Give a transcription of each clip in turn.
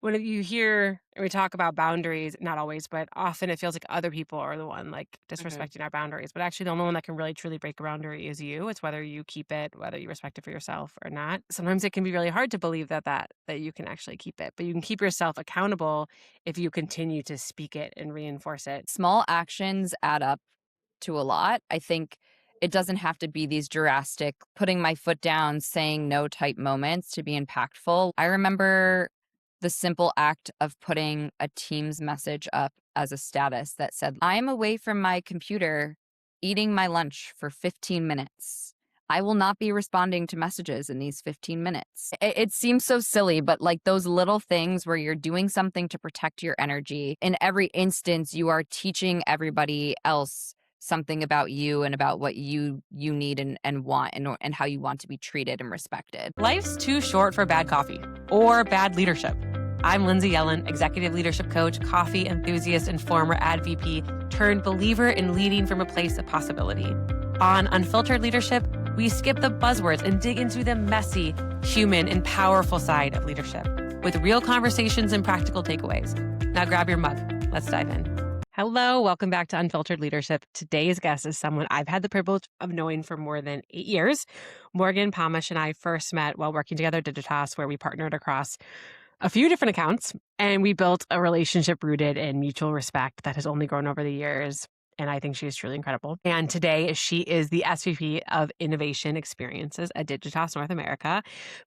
when you hear and we talk about boundaries, not always, but often it feels like other people are the one like Mhm. disrespecting our boundaries. But actually, the only one that can really truly break a boundary is you. It's whether you keep it, whether you respect it for yourself or not. Sometimes it can be really hard to believe that you can actually keep it, but you can keep yourself accountable if you continue to speak it and reinforce it. Small actions add up to a lot. I think it doesn't have to be these drastic putting my foot down, saying no type moments to be impactful. I remember the simple act of putting a Teams message up as a status that said, I am away from my computer eating my lunch for 15 minutes. I will not be responding to messages in these 15 minutes. It seems so silly, but like those little things where you're doing something to protect your energy, in every instance, you are teaching everybody else something about you and about what you need and want and how you want to be treated and respected. Life's too short for bad coffee or bad leadership. I'm Lindsay Yellen, executive leadership coach, coffee enthusiast, and former ad VP turned believer in leading from a place of possibility. On Unfiltered Leadership, we skip the buzzwords and dig into the messy, human, and powerful side of leadership with real conversations and practical takeaways. Now grab your mug. Let's dive in. Hello, welcome back to Unfiltered Leadership. Today's guest is someone I've had the privilege of knowing for more than 8 years. Morgan Pomish and I first met while working together at Digitas, where we partnered across a few different accounts, and we built a relationship rooted in mutual respect that has only grown over the years. And I think she is truly incredible. And today she is the SVP of Innovation Experiences at Digitas North America.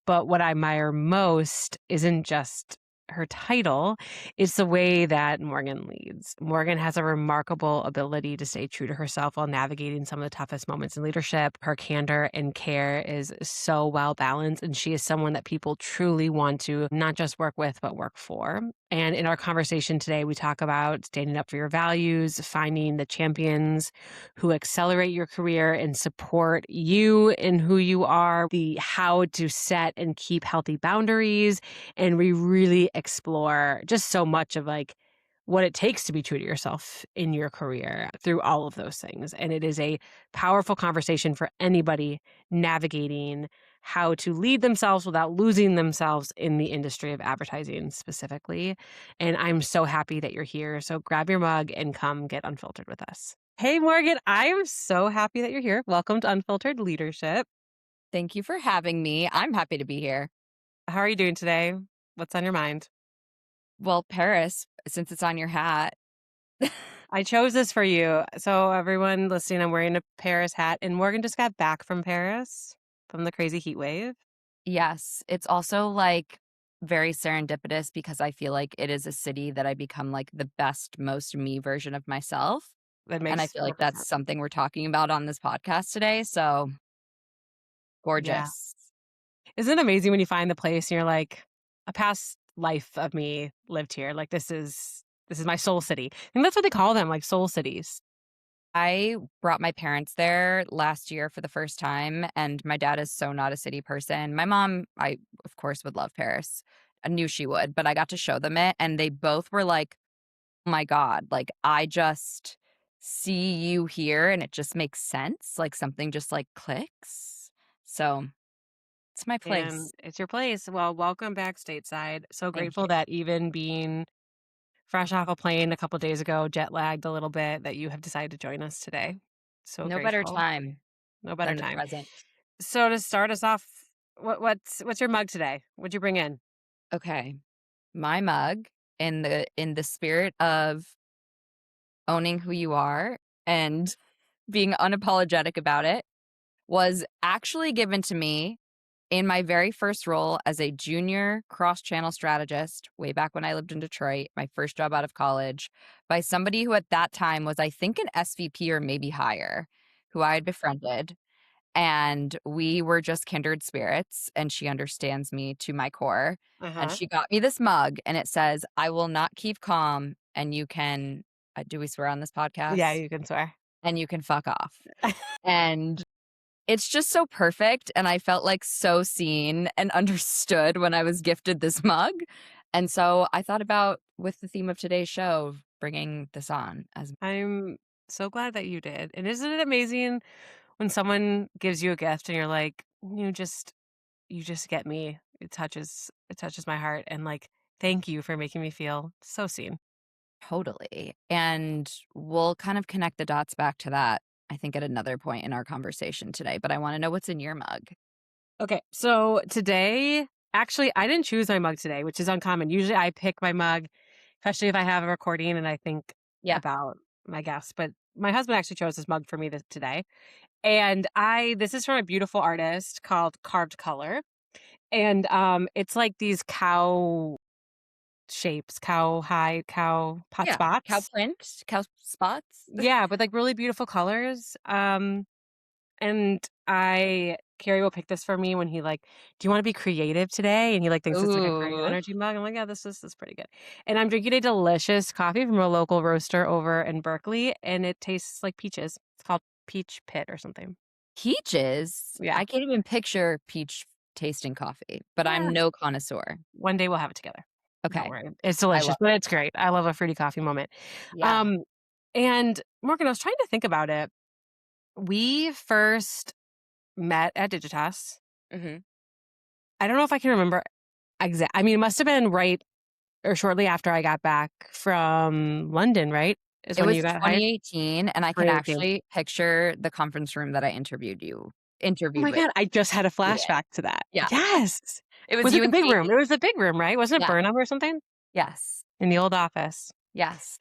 But what I admire most isn't just her title, it's the way that Morgan leads. Morgan has a remarkable ability to stay true to herself while navigating some of the toughest moments in leadership. Her candor and care is so well balanced, and she is someone that people truly want to not just work with, but work for. And in our conversation today, we talk about standing up for your values, finding the champions who accelerate your career and support you in who you are, the how to set and keep healthy boundaries. And we really explore just so much of like what it takes to be true to yourself in your career through all of those things. And it is a powerful conversation for anybody navigating how to lead themselves without losing themselves in the industry of advertising specifically. And I'm so happy that you're here. So grab your mug and come get unfiltered with us. Hey, Morgan, I am so happy that you're here. Welcome to Unfiltered Leadership. Thank you for having me. I'm happy to be here. How are you doing today? What's on your mind? Well, Paris, since it's on your hat. I chose this for you. So everyone listening, I'm wearing a Paris hat, and Morgan just got back from Paris from the crazy heat wave. Yes, it's also like very serendipitous because I feel like it is a city that I become like the best, most me version of myself. That And I makes feel like perfect that's sense. something we're talking about on this podcast today. So Yeah. gorgeous. Isn't it amazing when you find the place and you're like, a past life of me lived here. Like this is my soul city. And that's what they call them, like soul cities. I brought my parents there last year for the first time, and my dad is so not a city person. My mom, I of course would love Paris. I knew she would, but I got to show them it, and they both were like, "Oh my God, like I just see you here, and it just makes sense. Like something just like clicks." So it's my And place. it's your place. Well, welcome back stateside. So Thank grateful you. that even being fresh off a plane a couple days ago, jet lagged a little bit, that you have decided to join us today. So No better grateful. time No better than the time. present. So to start us off, what's your mug today? What'd you bring in? Okay, my mug in the spirit of owning who you are and being unapologetic about it was actually given to me in my very first role as a junior cross-channel strategist way back when I lived in Detroit, my first job out of college, by somebody who at that time was, I think, an SVP or maybe higher, who I had befriended. And we were just kindred spirits, and she understands me to my core. And Uh-huh. she got me this mug, and it says, I will not keep calm, and you can, do we swear on this Yeah, podcast? you can swear. And you can fuck off. And it's just so perfect, and I felt, like, so seen and understood when I was gifted this mug, and so I thought about, with the theme of today's show, bringing this on as I'm so glad that you did. And isn't it amazing when someone gives you a gift and you're like, you just get me. It touches my heart. And like Thank you for making me feel so seen. Totally. And we'll kind of connect the dots back to that, I think, at another point in our conversation today. But I want to know what's in your mug. Okay, so today, actually, I didn't choose my mug today, which is uncommon. Usually I pick my mug, especially if I have a recording and I think Yeah. about my guests. But my husband actually chose this mug for me today. And this is from a beautiful artist called Carved Color. And it's like these cow shapes, cow hide, cow pot Yeah. Cow spots. print, cow spots. Yeah, with like really beautiful colors. And Carrie will pick this for me when he like, do you want to be creative today? And he like thinks it's like a creative Ooh. energy mug. I'm like, yeah, this is pretty good. And I'm drinking a delicious coffee from a local roaster over in Berkeley, and it tastes like peaches. It's called Peach Pit or something. Peaches? Yeah. I can't even picture peach tasting coffee, but I'm Yeah. no connoisseur. One day we'll have it together. Don't Okay. worry. It's I delicious, love but it. it's great. I love a fruity coffee moment. Yeah. Um, and Morgan, I was trying to think about it. We first met at Digitas. Hmm. I don't know if I can remember I mean, it must have been right or shortly after I got back from London, right? Is It when was you got hired? 2018, and I can 2018. actually picture the conference room that I Oh interviewed my with. god, I just had a Yeah. flashback to that. Yeah. Yes. It was Was it you the and big room? Katie. It was the big room, right? Wasn't it Yeah. Burnham or something? Yes. In the old office. Yes.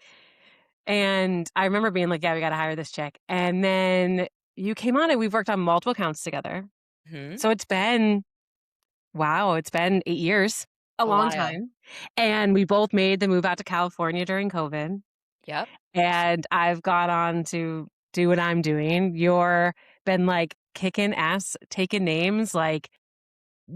And I remember being like, "Yeah, we gotta hire this chick." And then you came on and we've worked on multiple accounts together. Mhm. So it's been 8 years. A A long while. time. And we both made the move out to California during COVID. Yep. And I've got on to do what I'm doing. You're been like kicking ass, taking names, like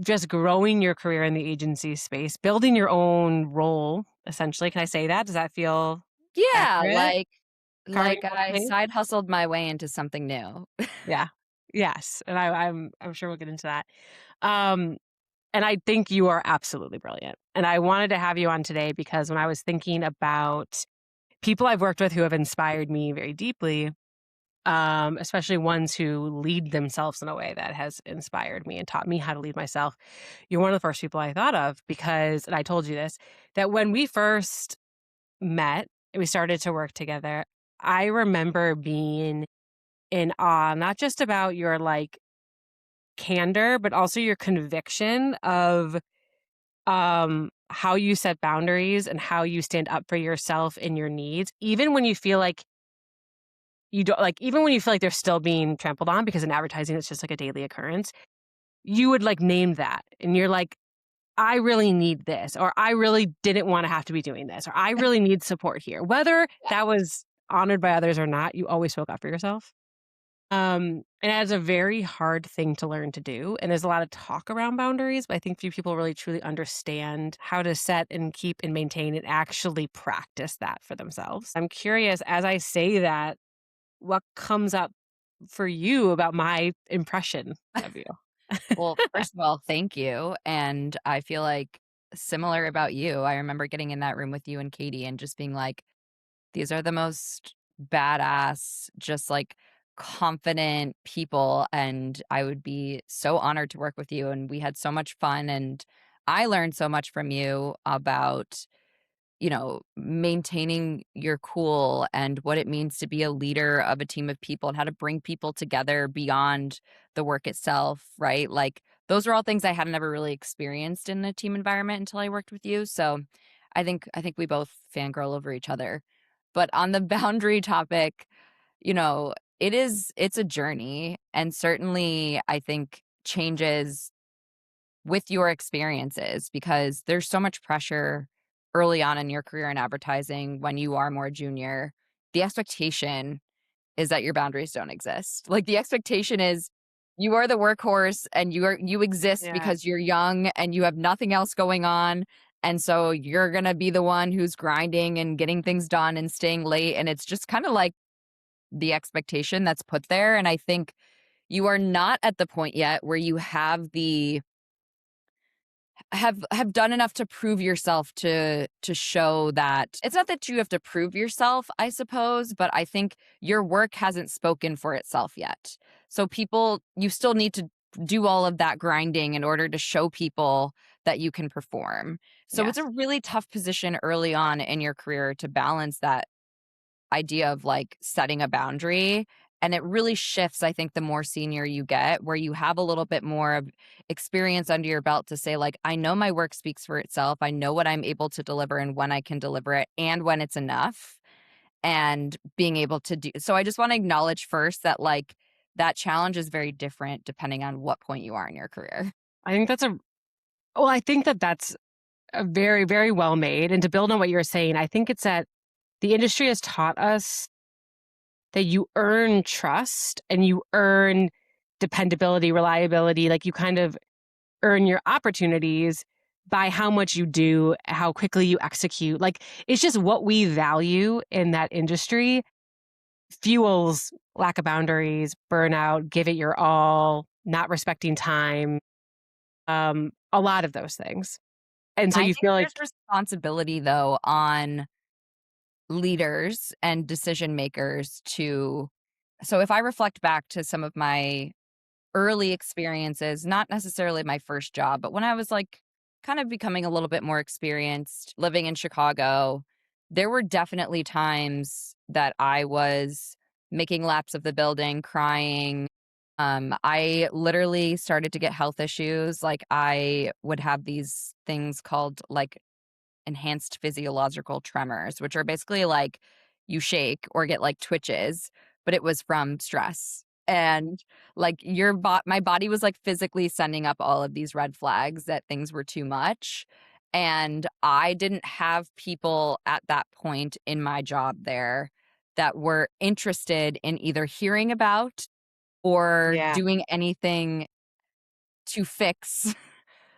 just growing your career in the agency space, building your own role, essentially. Can I say that? Does that feel Yeah, accurate? Carving like your own I name? side hustled my way into something new. Yeah. Yes. And I'm sure we'll get into that. Um, and I think you are absolutely brilliant. And I wanted to have you on today because when I was thinking about people I've worked with who have inspired me very deeply, especially ones who lead themselves in a way that has inspired me and taught me how to lead myself. You're one of the first people I thought of because, and I told you this, that when we first met and we started to work together, I remember being in awe, not just about your like candor, but also your conviction of how you set boundaries and how you stand up for yourself and your needs, even when you feel like you don't like even when you feel like they're still being trampled on because in advertising it's just like a daily occurrence. You would like name that and you're like, I really need this, or I really didn't want to have to be doing this, or I really need support here. Whether Yeah. that was honored by others or not, you always spoke up for yourself. And that's a very hard thing to learn to do. And there's a lot of talk around boundaries, but I think few people really truly understand how to set and keep and maintain and actually practice that for themselves. I'm curious as I say that, what comes up for you about my impression of you? Well, first of all, thank you, and I feel like similar about you. I remember getting in that room with you and Katie and just being like, "These are the most badass, just, like, confident people, and I would be so honored to work with you," and we had so much fun, and I learned so much from you about maintaining your cool and what it means to be a leader of a team of people and how to bring people together beyond the work itself, right? Like those are all things I hadn't ever really experienced in a team environment until I worked with you. So I think we both fangirl over each other. But on the boundary topic, it's a journey and certainly I think changes with your experiences because there's so much pressure early on in your career in advertising when you are more junior. The expectation is that your boundaries don't exist. Like the expectation is you are the workhorse and you exist Yeah. because you're young and you have nothing else going on. And so you're going to be the one who's grinding and getting things done and staying late. And it's just kind of like the expectation that's put there. And I think you are not at the point yet where you have done enough to prove yourself to show that it's not that you have to prove yourself, I suppose, but I think your work hasn't spoken for itself yet. So you still need to do all of that grinding in order to show people that you can perform. So it's Yes. a really tough position early on in your career to balance that idea of like setting a boundary. And it really shifts, I think, the more senior you get, where you have a little bit more of experience under your belt to say, like, I know my work speaks for itself. I know what I'm able to deliver and when I can deliver it and when it's enough and being able to do. So I just want to acknowledge first that, like, that challenge is very different depending on what point you are in your career. I think that's a well, I think that that's a very, very well made. And to build on what you're saying, I think it's that the industry has taught us that you earn trust and you earn dependability, reliability, like you kind of earn your opportunities by how much you do, how quickly you execute. Like it's just what we value in that industry fuels lack of boundaries, burnout, give it your all, not respecting time, a lot of those things. And so I you think feel like there's responsibility, though, on leaders and decision makers to. So if I reflect back to some of my early experiences, not necessarily my first job, but when I was like kind of becoming a little bit more experienced living in Chicago, there were definitely times that I was making laps of the building, crying. I literally started to get health issues. Like I would have these things called like enhanced physiological tremors, which are basically like you shake or get like twitches, but it was from stress. And like my body was like physically sending up all of these red flags that things were too much. And I didn't have people at that point in my job there that were interested in either hearing about or yeah. doing anything to fix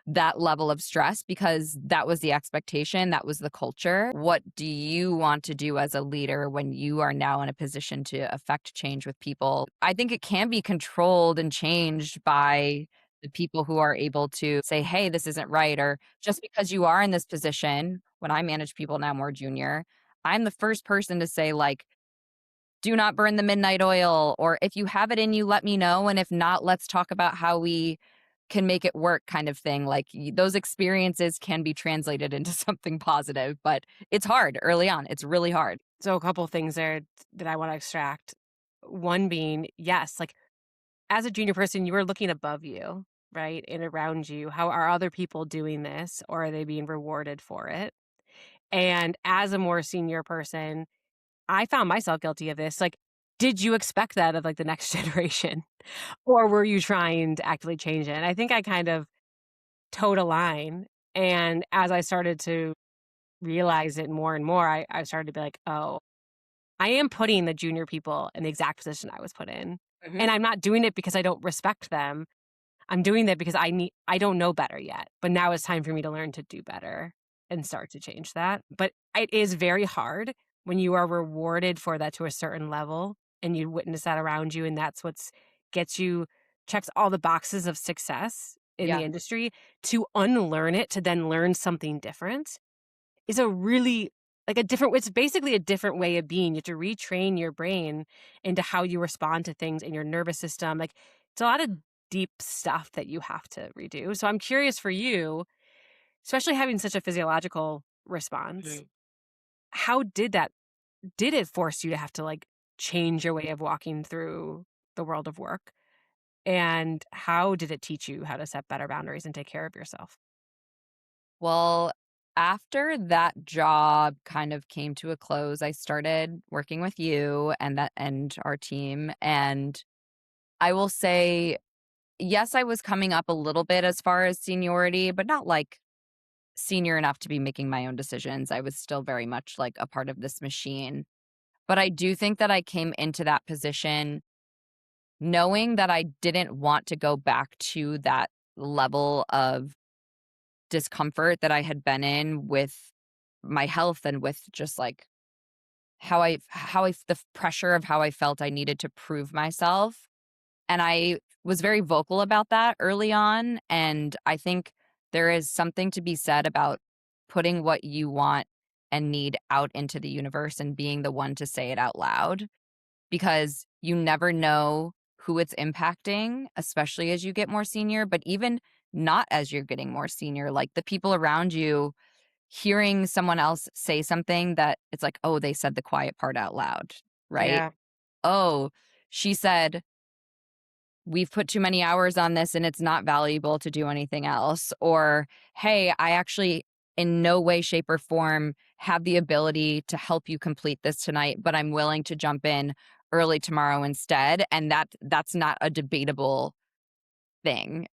that level of stress because that was the expectation, that was the culture. What do you want to do as a leader when you are now in a position to affect change with people? I think it can be controlled and changed by the people who are able to say, hey, this isn't right. Or just because you are in this position, when I manage people now more junior, I'm the first person to say, like, do not burn the midnight oil, or if you have it in you, let me know. And if not, let's talk about how we can make it work kind of thing. Like those experiences can be translated into something positive, but it's hard early on. It's really hard. So a couple things there that I want to extract. One being, yes, like as a junior person, you are looking above you, right? And around you. How are other people doing this or are they being rewarded for it? And as a more senior person, I found myself guilty of this. Like, did you expect that of like the next generation? Or were you trying to actively change it? And I think I kind of towed a line. And as I started to realize it more and more, I started to be like, oh, I am putting the junior people in the exact position I was put in. Mhm. And I'm not doing it because I don't respect them. I'm doing that because I don't know better yet. But now it's time for me to learn to do better and start to change that. But it is very hard when you are rewarded for that to a certain level and you witness that around you and that's what's gets you checks all the boxes of success in the Yeah. industry to unlearn it to then learn something different is a really like a different it's basically a different way of being. You have to retrain your brain into how you respond to things in your nervous system. Like it's a lot of deep stuff that you have to redo. So I'm curious for you, especially having such a physiological response, Mhm. how did it force you to have to like change your way of walking through the world of work? And how did it teach you how to set better boundaries and take care of yourself? Well, after that job kind of came to a close, I started working with you and our team. And I will say, yes, I was coming up a little bit as far as seniority, but not like senior enough to be making my own decisions. I was still very much like a part of this machine. But I do think that I came into that position knowing that I didn't want to go back to that level of discomfort that I had been in with my health and with just like the pressure of how I felt I needed to prove myself. And I was very vocal about that early on. And I think there is something to be said about putting what you want and need out into the universe and being the one to say it out loud because you never know who it's impacting, especially as you get more senior. But even not as you're getting more senior. Like the people around you hearing someone else say something that it's like, oh, they said the quiet part out loud, right? Yeah. Oh, she said, we've put too many hours on this and it's not valuable to do anything else. Or, hey, I actually, in no way, shape, or form, have the ability to help you complete this tonight, but I'm willing to jump in early tomorrow instead. And that's not a debatable thing.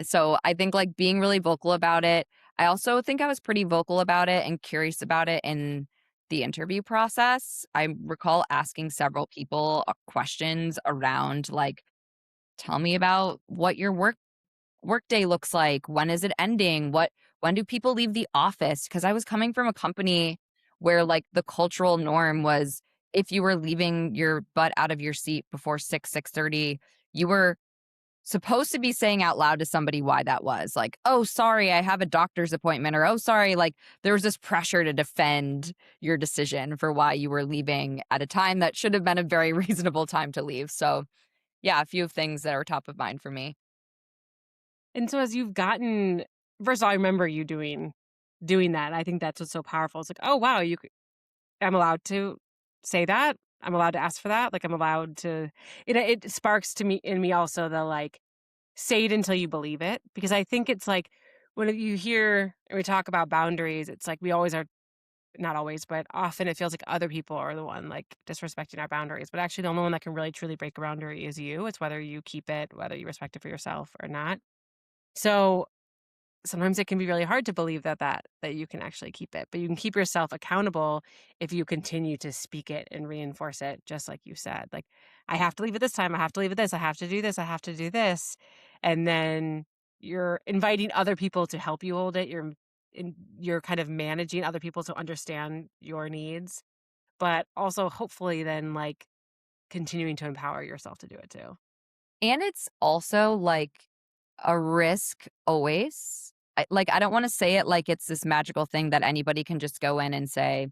So I think like being really vocal about it. I also think I was pretty vocal about it and curious about it in the interview process. I recall asking several people questions around like, tell me about what your workday looks like. When is it ending? When do people leave the office? Because I was coming from a company where like the cultural norm was if you were leaving your butt out of your seat before 6:30, you were supposed to be saying out loud to somebody why that was. Like, "Oh, sorry, I have a doctor's appointment," or, "Oh, sorry," like, there was this pressure to defend your decision for why you were leaving at a time that should have been a very reasonable time to leave. So, yeah, a few of things that are top of mind for me. And so as you've gotten first of all, I remember you doing that. I think that's what's so powerful. It's like, "Oh, wow, I'm allowed to say that. I'm allowed to ask for that. Like, I'm allowed to." It sparks to me in me also the like, say it until you believe it, because I think it's like when you hear and we talk about boundaries, it's like we always are, not always, but often it feels like other people are the one like disrespecting our boundaries. But actually, the only one that can really truly break a boundary is you. It's whether you keep it, whether you respect it for yourself or not. So sometimes it can be really hard to believe that you can actually keep it, but you can keep yourself accountable if you continue to speak it and reinforce it, just like you said. Like, I have to leave at this time, I have to leave at this, I have to do this, I have to do this. And then you're inviting other people to help you hold it. You're kind of managing other people to understand your needs, but also hopefully then like continuing to empower yourself to do it too. And it's also like a risk always. I don't wanna say it like it's this magical thing that anybody can just go in and say,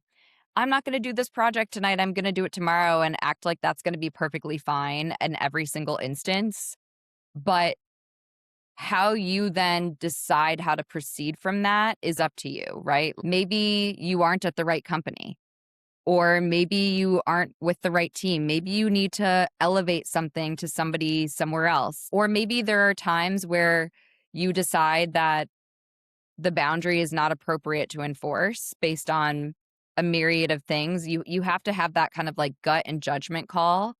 I'm not going to do this project tonight. I'm going to do it tomorrow and act like that's going to be perfectly fine in every single instance. But how you then decide how to proceed from that is up to you, right? Maybe you aren't at the right company, or maybe you aren't with the right team. Maybe you need to elevate something to somebody somewhere else. Or maybe there are times where you decide that the boundary is not appropriate to enforce based on a myriad of things. You have to have that kind of like gut and judgment call,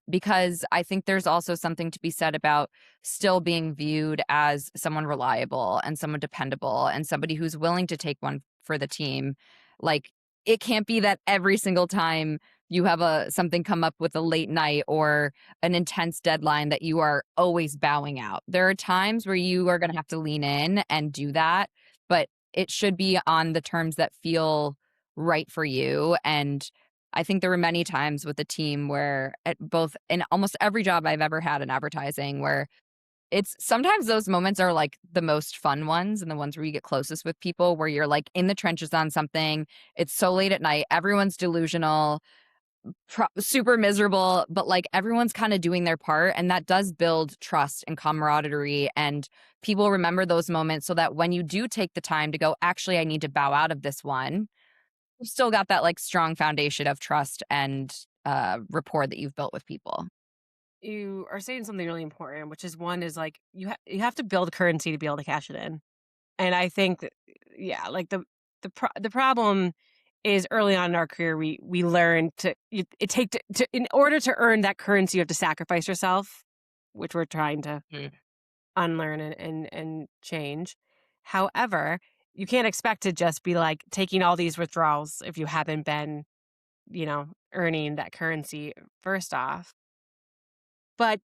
because I think there's also something to be said about still being viewed as someone reliable and someone dependable and somebody who's willing to take one for the team. Like it can't be that every single time you have a something come up with a late night or an intense deadline that you are always bowing out. There are times where you are going to have to lean in and do that, but it should be on the terms that feel right for you. And I think there were many times with the team where at both in almost every job I've ever had in advertising where it's sometimes those moments are like the most fun ones and the ones where you get closest with people where you're like in the trenches on something. It's so late at night. Everyone's delusional, super miserable, but like everyone's kind of doing their part. And that does build trust and camaraderie. And people remember those moments so that when you do take the time to go, actually, I need to bow out of this one, you've still got that like strong foundation of trust and rapport that you've built with people. You are saying something really important, which is one is like you have to build currency to be able to cash it in. And I think that, yeah, like the problem is early on in our career we learn it take to in order to earn that currency you have to sacrifice yourself, which we're trying to unlearn and change. However, you can't expect to just be like taking all these withdrawals if you haven't been, earning that currency first off. But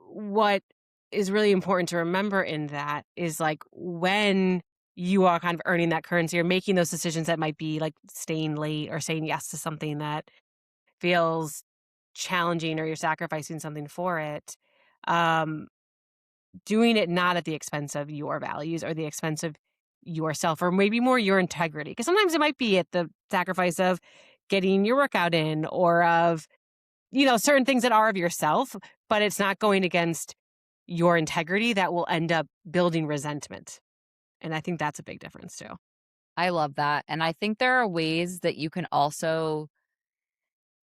what is really important to remember in that is like when you are kind of earning that currency or making those decisions that might be like staying late or saying yes to something that feels challenging or you're sacrificing something for it, um, doing it not at the expense of your values or the expense of yourself or maybe more your integrity. Because sometimes it might be at the sacrifice of getting your workout in or of certain things that are of yourself, but it's not going against your integrity that will end up building resentment. And I think that's a big difference too. I love that. And I think there are ways that you can also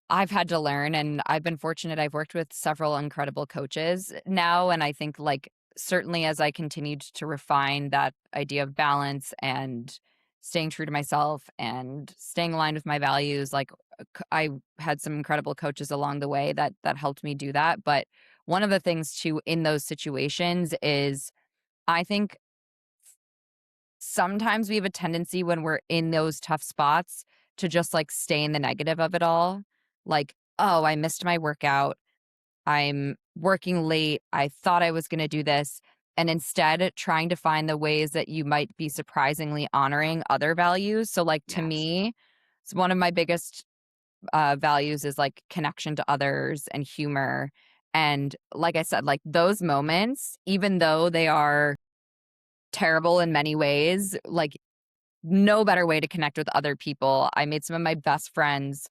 I've had to learn, and I've been fortunate. I've worked with several incredible coaches now. And I think, like, certainly as I continued to refine that idea of balance and staying true to myself and staying aligned with my values, like, I had some incredible coaches along the way that helped me do that. But one of the things too in those situations is I think sometimes we have a tendency when we're in those tough spots to just like stay in the negative of it all. Like, oh, I missed my workout. I'm working late. I thought I was going to do this. And instead, trying to find the ways that you might be surprisingly honoring other values. So, like, to Yes. me, it's one of my biggest values is like connection to others and humor. And like I said, like those moments, even though they are terrible in many ways, like no better way to connect with other people. I made some of my best friends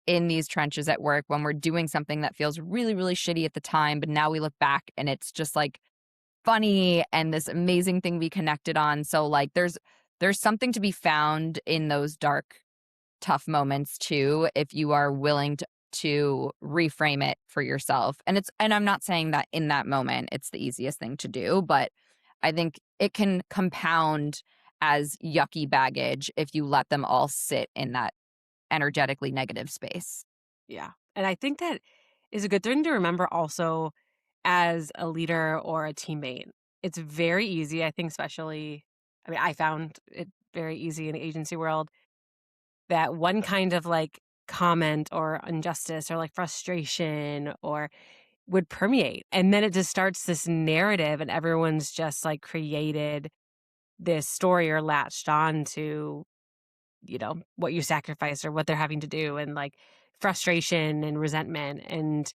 in these trenches at work when we're doing something that feels really, really shitty at the time. But now we look back and it's just like funny and this amazing thing we connected on. So like there's something to be found in those dark, tough moments too, if you are willing to reframe it for yourself. And I'm not saying that in that moment it's the easiest thing to do, but I think it can compound as yucky baggage if you let them all sit in that energetically negative space. Yeah. And I think that is a good thing to remember also as a leader or a teammate. It's very easy, I think, especially, I mean, I found it very easy in the agency world that one kind of like comment or injustice or like frustration or would permeate. And then it just starts this narrative, and everyone's just like created this story or latched on to, what you sacrifice or what they're having to do, and like frustration and resentment. And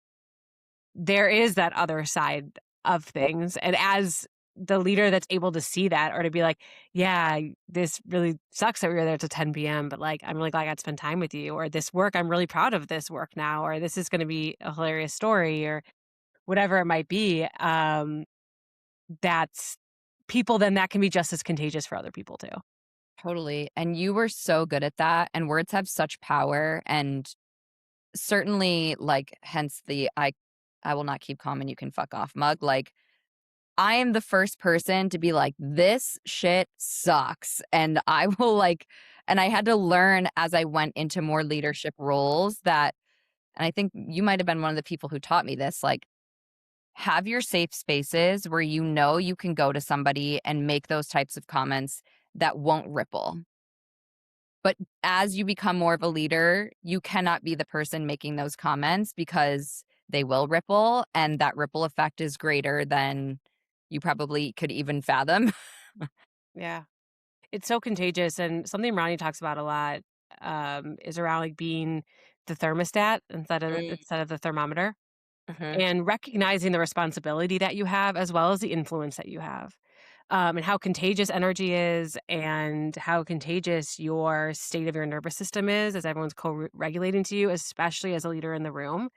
there is that other side of things. And as the leader that's able to see that, or to be like, yeah, this really sucks that we were there till 10 p.m., but like, I'm really glad I got to spend time with you, or this work, I'm really proud of this work now, or this is going to be a hilarious story, or whatever it might be. That's people, then that can be just as contagious for other people too. Totally. And you were so good at that. And words have such power. And certainly, like, hence the I will not keep calm and you can fuck off mug. Like, I am the first person to be like, this shit sucks. And I will like, and I had to learn as I went into more leadership roles that, and I think you might have been one of the people who taught me this, like, have your safe spaces where you know you can go to somebody and make those types of comments that won't ripple. But as you become more of a leader, you cannot be the person making those comments because they will ripple, and that ripple effect is greater than you probably could even fathom. Yeah. It's so contagious, and something Ronnie talks about a lot, is around, like, being the thermostat Mm, instead of the thermometer, mhm. and recognizing the responsibility that you have as well as the influence that you have, and how contagious energy is, and how contagious your state of your nervous system is as everyone's co-regulating to you, especially as a leader in the room.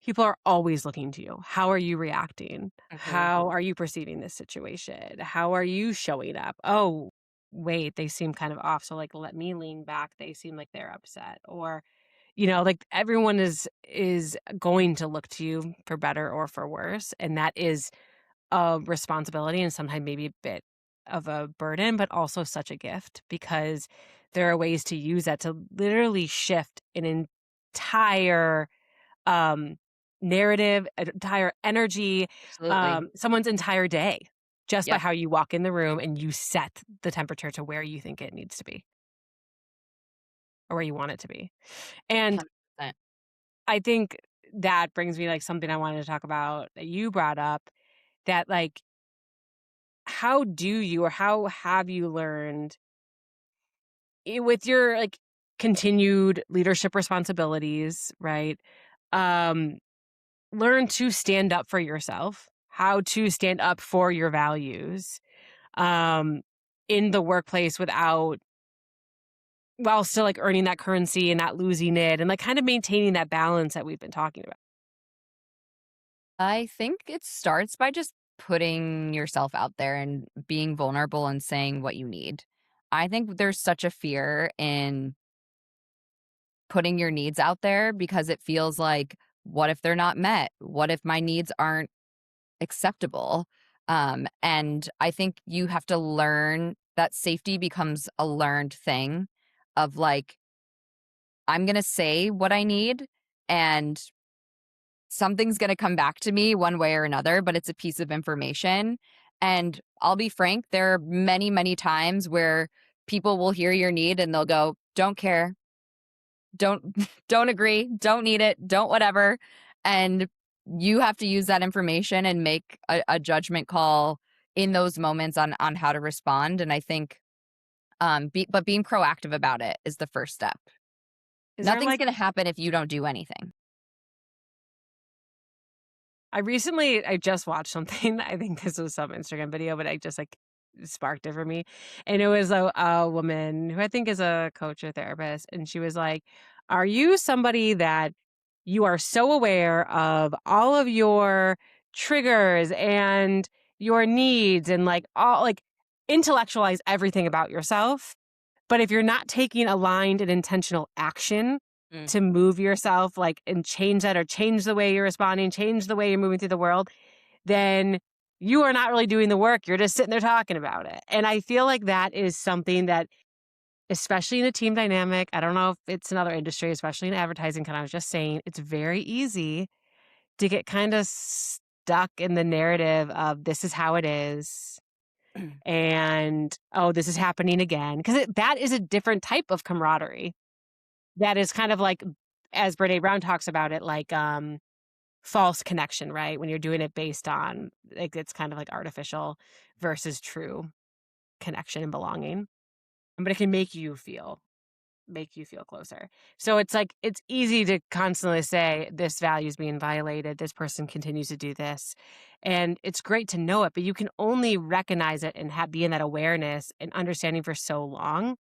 People are always looking to you. How are you reacting? Mhm. How are you perceiving this situation? How are you showing up? Oh, wait, they seem kind of off. So like let me lean back. They seem like they're upset. Or, like everyone is going to look to you for better or for worse. And that is a responsibility, and sometimes maybe a bit of a burden, but also such a gift, because there are ways to use that to literally shift an entire um, narrative, entire energy, Absolutely. someone's entire day, just by Yep. how you walk in the room and you set the temperature to where you think it needs to be, or where you want it to be. And 100%. I think that brings me like something I wanted to talk about that you brought up, that like, how do you, or how have you learned with your like continued leadership responsibilities, right? Um, Learn to stand up for yourself, how to stand up for your values, um, in the workplace without, while still like earning that currency and not losing it, and like kind of maintaining that balance that we've been talking about. I think it starts by just putting yourself out there and being vulnerable and saying what you need. I think there's such a fear in putting your needs out there because it feels like, what if they're not met? What if my needs aren't acceptable? And I think you have to learn that safety becomes a learned thing of like, I'm going to say what I need and something's going to come back to me one way or another, but it's a piece of information. And I'll be frank, there are many, many times where people will hear your need and they'll go, don't care, don't, don't agree, don't need it, don't whatever. And you have to use that information and make a judgment call in those moments on how to respond. And I think, but being proactive about it is the first step. Is there Nothing's like going to happen if you don't do anything. I just watched something. I think this was some Instagram video, but I just like sparked it for me. And it was a woman who I think is a coach or therapist. And she was like, are you somebody that you are so aware of all of your triggers and your needs and like all like intellectualize everything about yourself? But if you're not taking aligned and intentional action Mm. to move yourself, like, and change that or change the way you're responding, change the way you're moving through the world, then you are not really doing the work. You're just sitting there talking about it. And I feel like that is something that, especially in a team dynamic, I don't know if it's another industry, especially in advertising, kind of, I was just saying, it's very easy to get kind of stuck in the narrative of this is how it is and oh, this is happening again. Because that is a different type of camaraderie. That is kind of like, as Brené Brown talks about it, like false connection, right? When you're doing it based on like it's kind of like artificial versus true connection and belonging. But it can make you feel closer. So it's like it's easy to constantly say this value is being violated, this person continues to do this. And it's great to know it, but you can only recognize it and be in that awareness and understanding for so long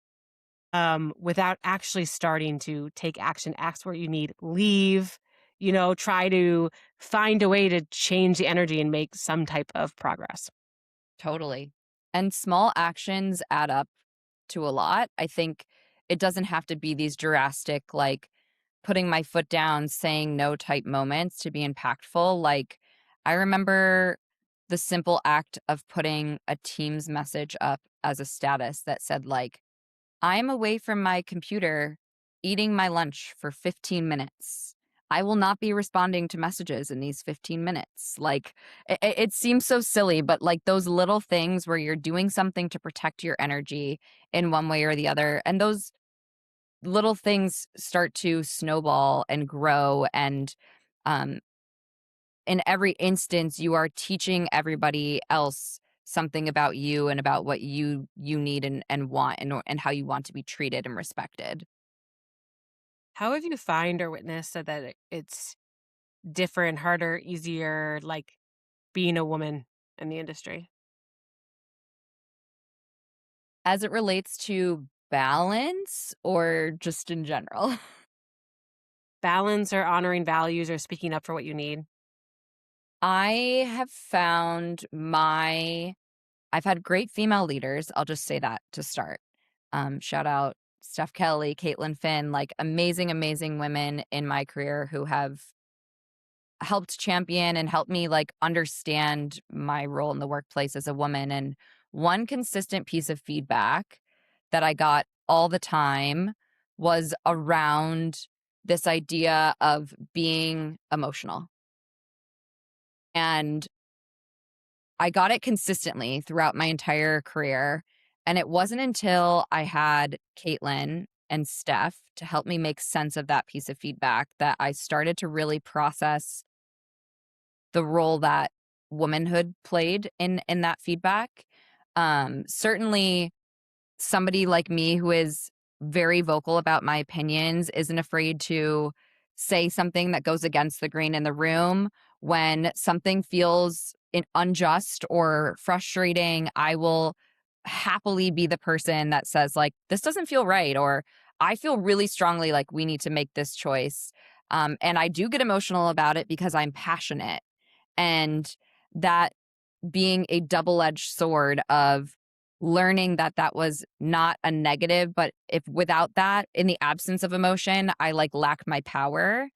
without actually starting to take action, ask where you need, leave, try to find a way to change the energy and make some type of progress. Totally. And small actions add up to a lot. I think it doesn't have to be these drastic, like putting my foot down, saying no type moments to be impactful. Like, I remember the simple act of putting a Teams message up as a status that said, like, I'm away from my computer eating my lunch for 15 minutes. I will not be responding to messages in these 15 minutes. Like, it seems so silly, but like those little things where you're doing something to protect your energy in one way or the other. And those little things start to snowball and grow. And um, in every instance, you are teaching everybody else something about you and about what you need and want and how you want to be treated and respected. How have you find or witnessed that it's different, harder, easier, like being a woman in the industry? As it relates to balance or just in general? Balance or honoring values or speaking up for what you need? I have found I've had great female leaders. I'll just say that to start. Shout out Steph Kelly, Caitlin Finn, like amazing, amazing women in my career who have helped champion and help me like understand my role in the workplace as a woman. And one consistent piece of feedback that I got all the time was around this idea of being emotional. And I got it consistently throughout my entire career. And it wasn't until I had Caitlin and Steph to help me make sense of that piece of feedback that I started to really process the role that womanhood played in that feedback. Certainly somebody like me who is very vocal about my opinions isn't afraid to say something that goes against the grain in the room. When something feels unjust or frustrating, I will happily be the person that says, like, this doesn't feel right, or I feel really strongly like we need to make this choice. And I do get emotional about it because I'm passionate. And that being a double-edged sword of learning that that was not a negative, but if without that, in the absence of emotion, I like lack my power,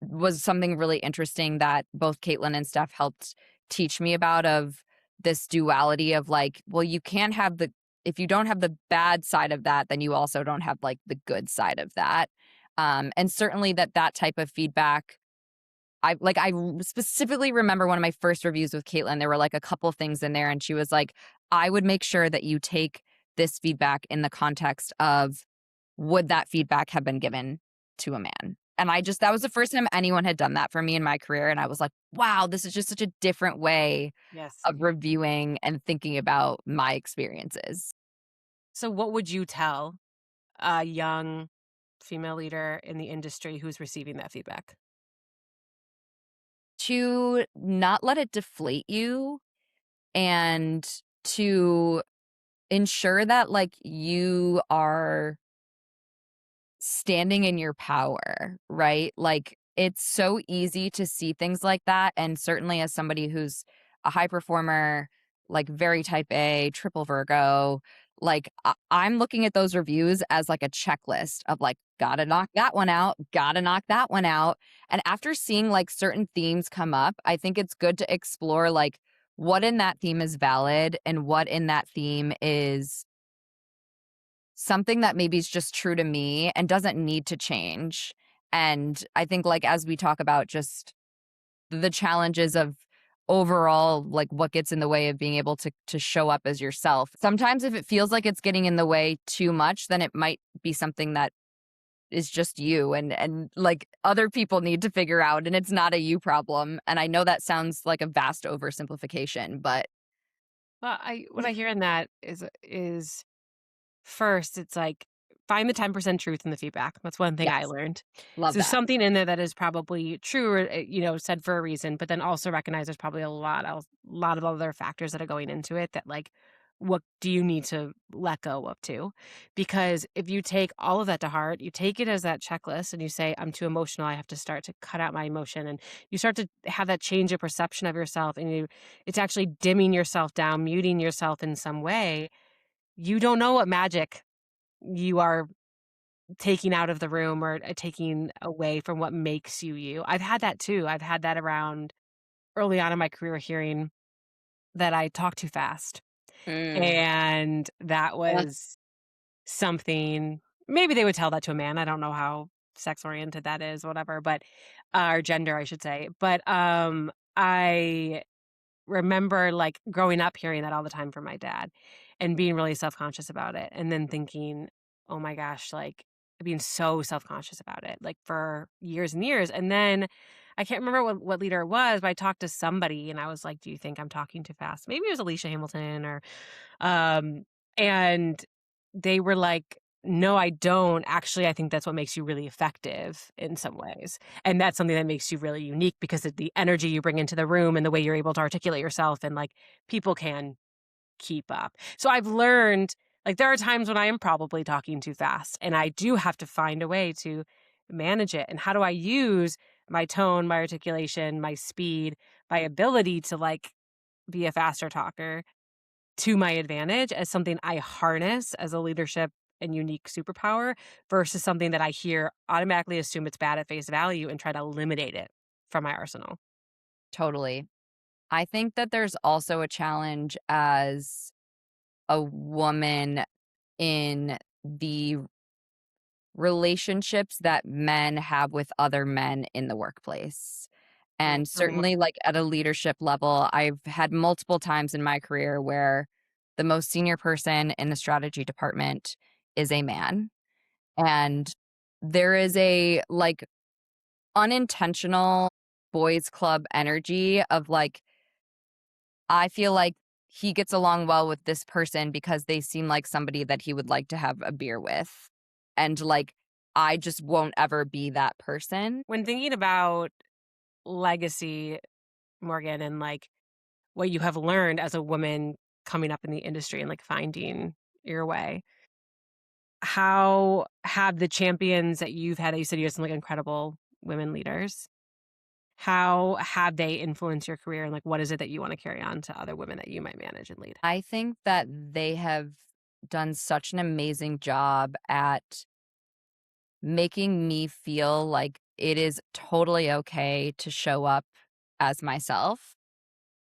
was something really interesting that both Caitlin and Steph helped teach me about, of this duality of like, well, you can't have the if you don't have the bad side of that, then you also don't have like the good side of that. And certainly that type of feedback, I specifically remember one of my first reviews with Caitlin, there were like a couple things in there and she was like, I would make sure that you take this feedback in the context of, would that feedback have been given to a man? And that was the first time anyone had done that for me in my career. And I was like, wow, this is just such a different way Yes. of reviewing and thinking about my experiences. So, what would you tell a young female leader in the industry who's receiving that feedback? To not let it deflate you, and to ensure that like you are standing in your power, right? Like, it's so easy to see things like that. And certainly, as somebody who's a high performer, like very type A, triple Virgo, like I'm looking at those reviews as like a checklist of like, gotta knock that one out, gotta knock that one out. And after seeing like certain themes come up, I think it's good to explore like what in that theme is valid and what in that theme is something that maybe is just true to me and doesn't need to change. And I think, like, as we talk about just the challenges of overall, like, what gets in the way of being able to show up as yourself. Sometimes if it feels like it's getting in the way too much, then it might be something that is just you and like other people need to figure out, and it's not a you problem. And I know that sounds like a vast oversimplification, but Well, what I hear in that is first, it's like find the 10% truth in the feedback. That's one thing I yes, learned. love So that. something in there that is probably true or said for a reason, but then also recognize there's probably a lot of other factors that are going into it that like what do you need to let go of too? Because if you take all of that to heart, you take it as that checklist and you say, I'm too emotional. I have to start to cut out my emotion. And you start to have that change of perception of yourself and it's actually dimming yourself down, muting yourself in some way. You don't know what magic you are taking out of the room or taking away from what makes you you. I've had that too. I've had that around early on in my career, hearing that I talk too fast. Mm. And that was something, maybe they would tell that to a man. I don't know how sex oriented that is, whatever, but or gender, I should say. But I remember like growing up hearing that all the time from my dad and being really self-conscious about it and then thinking, "Oh my gosh," like being so self-conscious about it like for years and years. And then I can't remember what leader it was, but I talked to somebody and I was like, "Do you think I'm talking too fast?" Maybe it was Alicia Hamilton or um and they were like, "No, I don't. Actually, I think that's what makes you really effective in some ways. And that's something that makes you really unique because of the energy you bring into the room and the way you're able to articulate yourself and like people can keep up." So I've learned like there are times when I am probably talking too fast and I do have to find a way to manage it. And how do I use my tone, my articulation, my speed, my ability to like be a faster talker to my advantage as something I harness as a leadership and unique superpower versus something that I hear automatically assume it's bad at face value and try to eliminate it from my arsenal. Totally. I think that there's also a challenge as a woman in the relationships that men have with other men in the workplace. Mm, And tell me more. certainly, like at a leadership level, I've had multiple times in my career where the most senior person in the strategy department is a man. And there is a like unintentional boys club energy of like, I feel like he gets along well with this person because they seem like somebody that he would like to have a beer with. And like, I just won't ever be that person. When thinking about legacy, Morgan, and like what you have learned as a woman coming up in the industry and like finding your way, how have the champions that you've had, you said you had some like incredible women leaders, how have they influenced your career, and like what is it that you want to carry on to other women that you might manage and lead? I think that they have done such an amazing job at making me feel like it is totally okay to show up as myself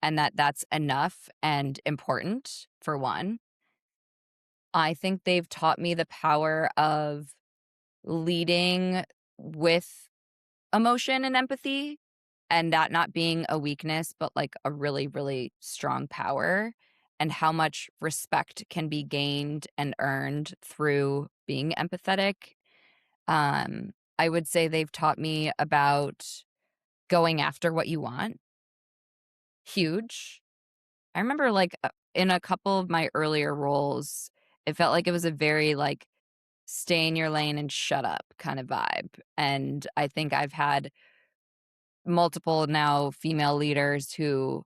and that that's enough and important, for one. I think they've taught me the power of leading with emotion and empathy, and that not being a weakness, but like a really, really strong power, and how much respect can be gained and earned through being empathetic. I would say they've taught me about going after what you want. Huge. I remember like in a couple of my earlier roles, it felt like it was a very like stay in your lane and shut up kind of vibe. And I think I've had multiple now female leaders who,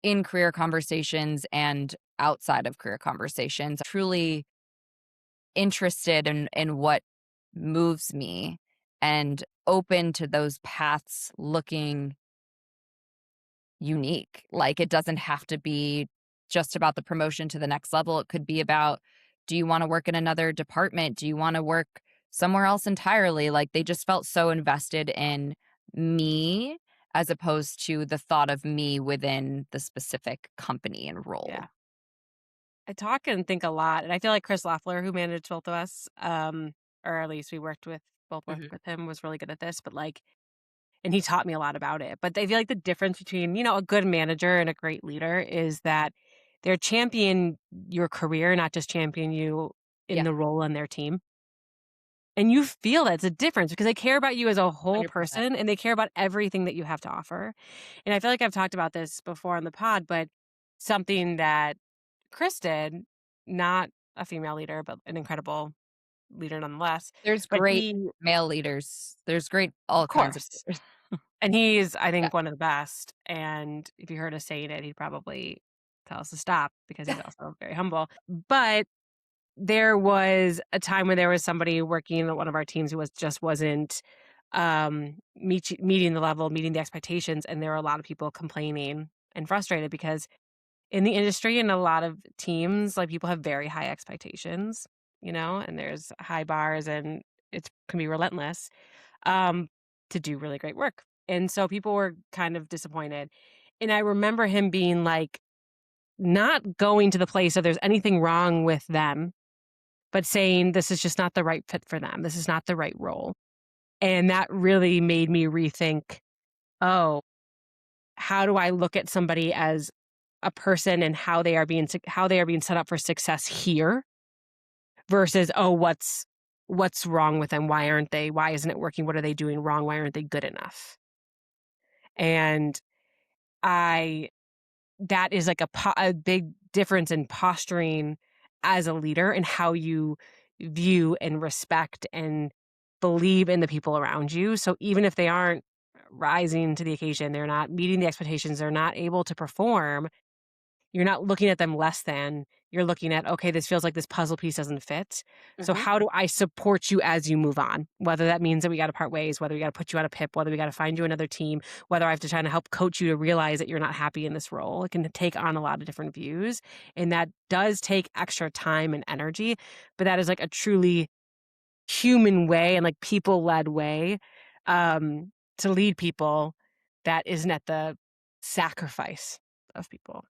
in career conversations and outside of career conversations, truly interested in what moves me and open to those paths looking unique. Like, it doesn't have to be just about the promotion to the next level. It could be about, do you want to work in another department? Do you want to work somewhere else entirely? Like, they just felt so invested in me as opposed to the thought of me within the specific company and role. Yeah. I talk and think a lot, and I feel like Chris Loeffler, who managed both of us, or at least we worked Mhm. with him, was really good at this. But like, and he taught me a lot about it. But I feel like the difference between a good manager and a great leader is that they're champion your career, not just champion you in Yeah, the role on their team. And you feel that's a difference because they care about you as a whole 100%. person and they care about everything that you have to offer. And I feel like I've talked about this before on the pod, but something that Chris did, not a female leader, but an incredible leader nonetheless. There's But great he, male leaders. There's great of all kinds of course, leaders. and he's, I Yeah. think, one of the best. And if you heard us saying it, he'd probably tell us to stop because he's also very humble. But there was a time when there was somebody working on one of our teams who wasn't meeting the level, meeting the expectations, and there were a lot of people complaining and frustrated because in the industry and a lot of teams, like people have very high expectations, and there's high bars and it can be relentless um, to do really great work. And so people were kind of disappointed. And I remember him being like, not going to the place of there's anything wrong with them, but saying this is just not the right fit for them. This is not the right role. And that really made me rethink, oh, how do I look at somebody as a person and how they are being set up for success here versus, oh, what's wrong with them? Why isn't it working? What are they doing wrong? Why aren't they good enough? And I that is like a big difference in posturing as a leader and how you view and respect and believe in the people around you. So even if they aren't rising to the occasion, they're not meeting the expectations, they're not able to perform, you're not looking at them less than. You're looking at, okay, this feels like this puzzle piece doesn't fit. So Mhm. how do I support you as you move on? Whether that means that we got to part ways, whether we got to put you on a PIP, whether we got to find you another team, whether I have to try to help coach you to realize that you're not happy in this role. It can take on a lot of different views. And that does take extra time and energy. But that is like a truly human way and like people led way to lead people that isn't at the sacrifice of people.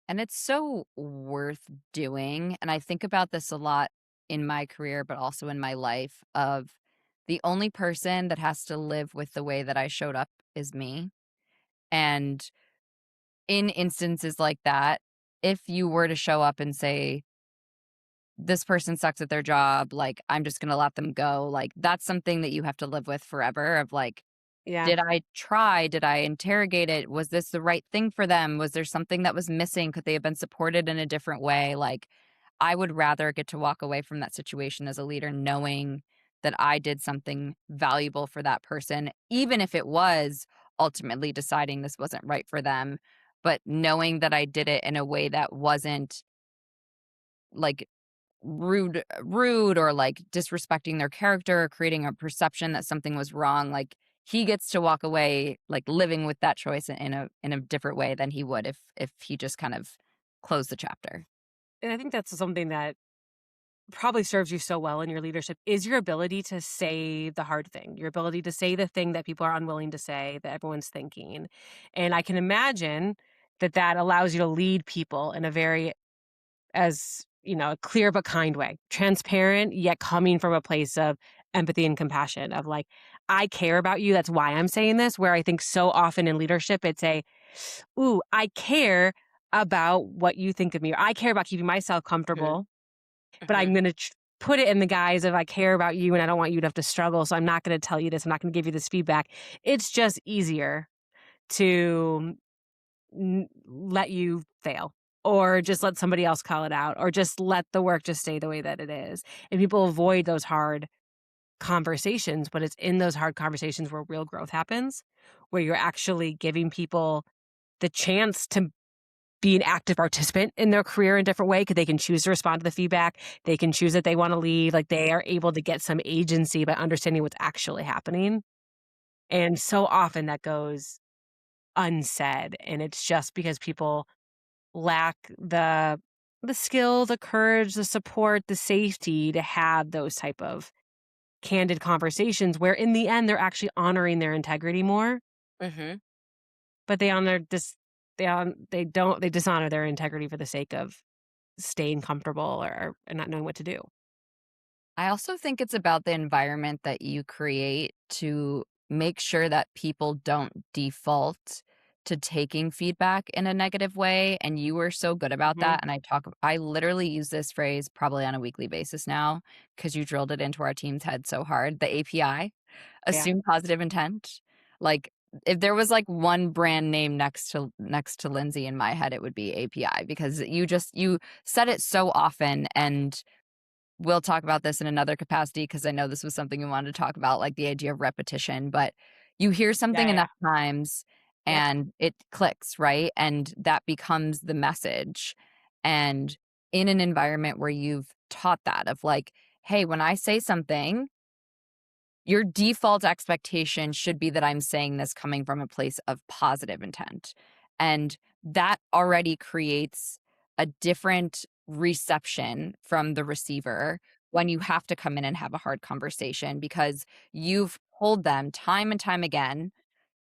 And it's so worth doing, and I think about this a lot in my career, but also in my life of the only person that has to live with the way that I showed up is me, and in instances like that, if you were to show up and say, "This person sucks at their job, like, I'm just gonna let them go," like, that's something that you have to live with forever of, like, Yeah. did I try? Did I interrogate it? Was this the right thing for them? Was there something that was missing? Could they have been supported in a different way? Like, I would rather get to walk away from that situation as a leader knowing that I did something valuable for that person, even if it was ultimately deciding this wasn't right for them, but knowing that I did it in a way that wasn't like rude or like disrespecting their character or creating a perception that something was wrong. Like, he gets to walk away like living with that choice in a different way than he would if he just kind of closed the chapter. And I think that's something that probably serves you so well in your leadership is your ability to say the hard thing, your ability to say the thing that people are unwilling to say, that everyone's thinking. And I can imagine that that allows you to lead people in a very, as you know, a clear but kind way, transparent, yet coming from a place of empathy and compassion of like, I care about you. That's why I'm saying this. Where I think so often in leadership, it's a, ooh, I care about what you think of me, or I care about keeping myself Mhm, comfortable, but I'm mhm. going to put it in the guise of I care about you and I don't want you to have to struggle. So I'm not going to tell you this. I'm not going to give you this feedback. It's just easier to let you fail or just let somebody else call it out or just let the work just stay the way that it is. And people avoid those hard conversations, but it's in those hard conversations where real growth happens, where you're actually giving people the chance to be an active participant in their career in a different way because they can choose to respond to the feedback. They can choose that they want to leave. Like they are able to get some agency by understanding what's actually happening. And so often that goes unsaid. And it's just because people lack the skill, the courage, the support, the safety to have those type of candid conversations where in the end they're actually honoring their integrity more, Mhm. but they honor this they don't they dishonor their integrity for the sake of staying comfortable or and not knowing what to do. I also think it's about the environment that you create to make sure that people don't default to taking feedback in a negative way, and you were so good about Mhm. that, and I literally use this phrase probably on a weekly basis now because you drilled it into our team's head so hard, the API, Yeah. assume positive intent. Like, if there was, like, one brand name next to Lindsay in my head, it would be API because you said it so often, and we'll talk about this in another capacity because I know this was something you wanted to talk about, like the idea of repetition, but you hear Yeah, something yeah, yeah. enough times Yep. and it clicks, right? And that becomes the message. And in an environment where you've taught that of like, hey, when I say something, your default expectation should be that I'm saying this coming from a place of positive intent. And that already creates a different reception from the receiver when you have to come in and have a hard conversation because you've told them time and time again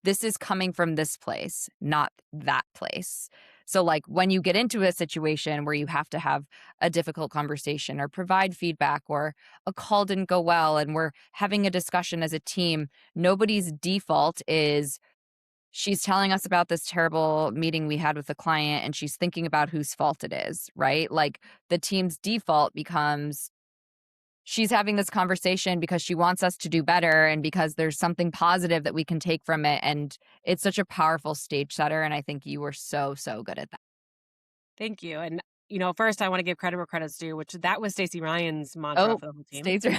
this is coming from this place, not that place. So, like, when you get into a situation where you have to have a difficult conversation or provide feedback or a call didn't go well and we're having a discussion as a team, nobody's default is she's telling us about this terrible meeting we had with the client and she's thinking about whose fault it is, right? Like, the team's default becomes she's having this conversation because she wants us to do better and because there's something positive that we can take from it. And it's such a powerful stage setter. And I think you were so, so good at that. Thank you. And first I want to give credit where credit's due, which that was Stacey Ryan's mantra Oh, for the whole team. Stacey.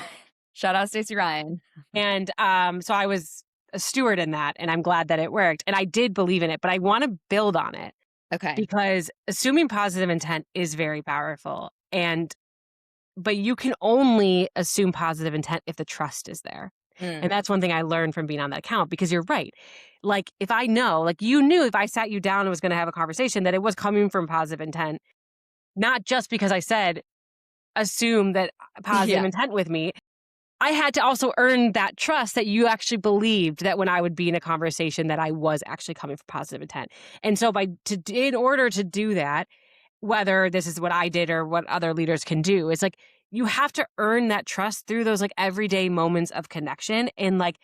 Shout out Stacey Ryan. And so I was a steward in that, and I'm glad that it worked. And I did believe in it, but I want to build on it Okay. because assuming positive intent is very powerful. But you can only assume positive intent if the trust is there. And Mm, that's one thing I learned from being on that account because you're right. Like if I know, like you knew if I sat you down and was going to have a conversation that it was coming from positive intent, not just because I said assume that positive yeah. intent with me. I had to also earn that trust that you actually believed that when I would be in a conversation that I was actually coming from positive intent. And so in order to do that, whether this is what I did or what other leaders can do, it's like you have to earn that trust through those like everyday moments of connection and like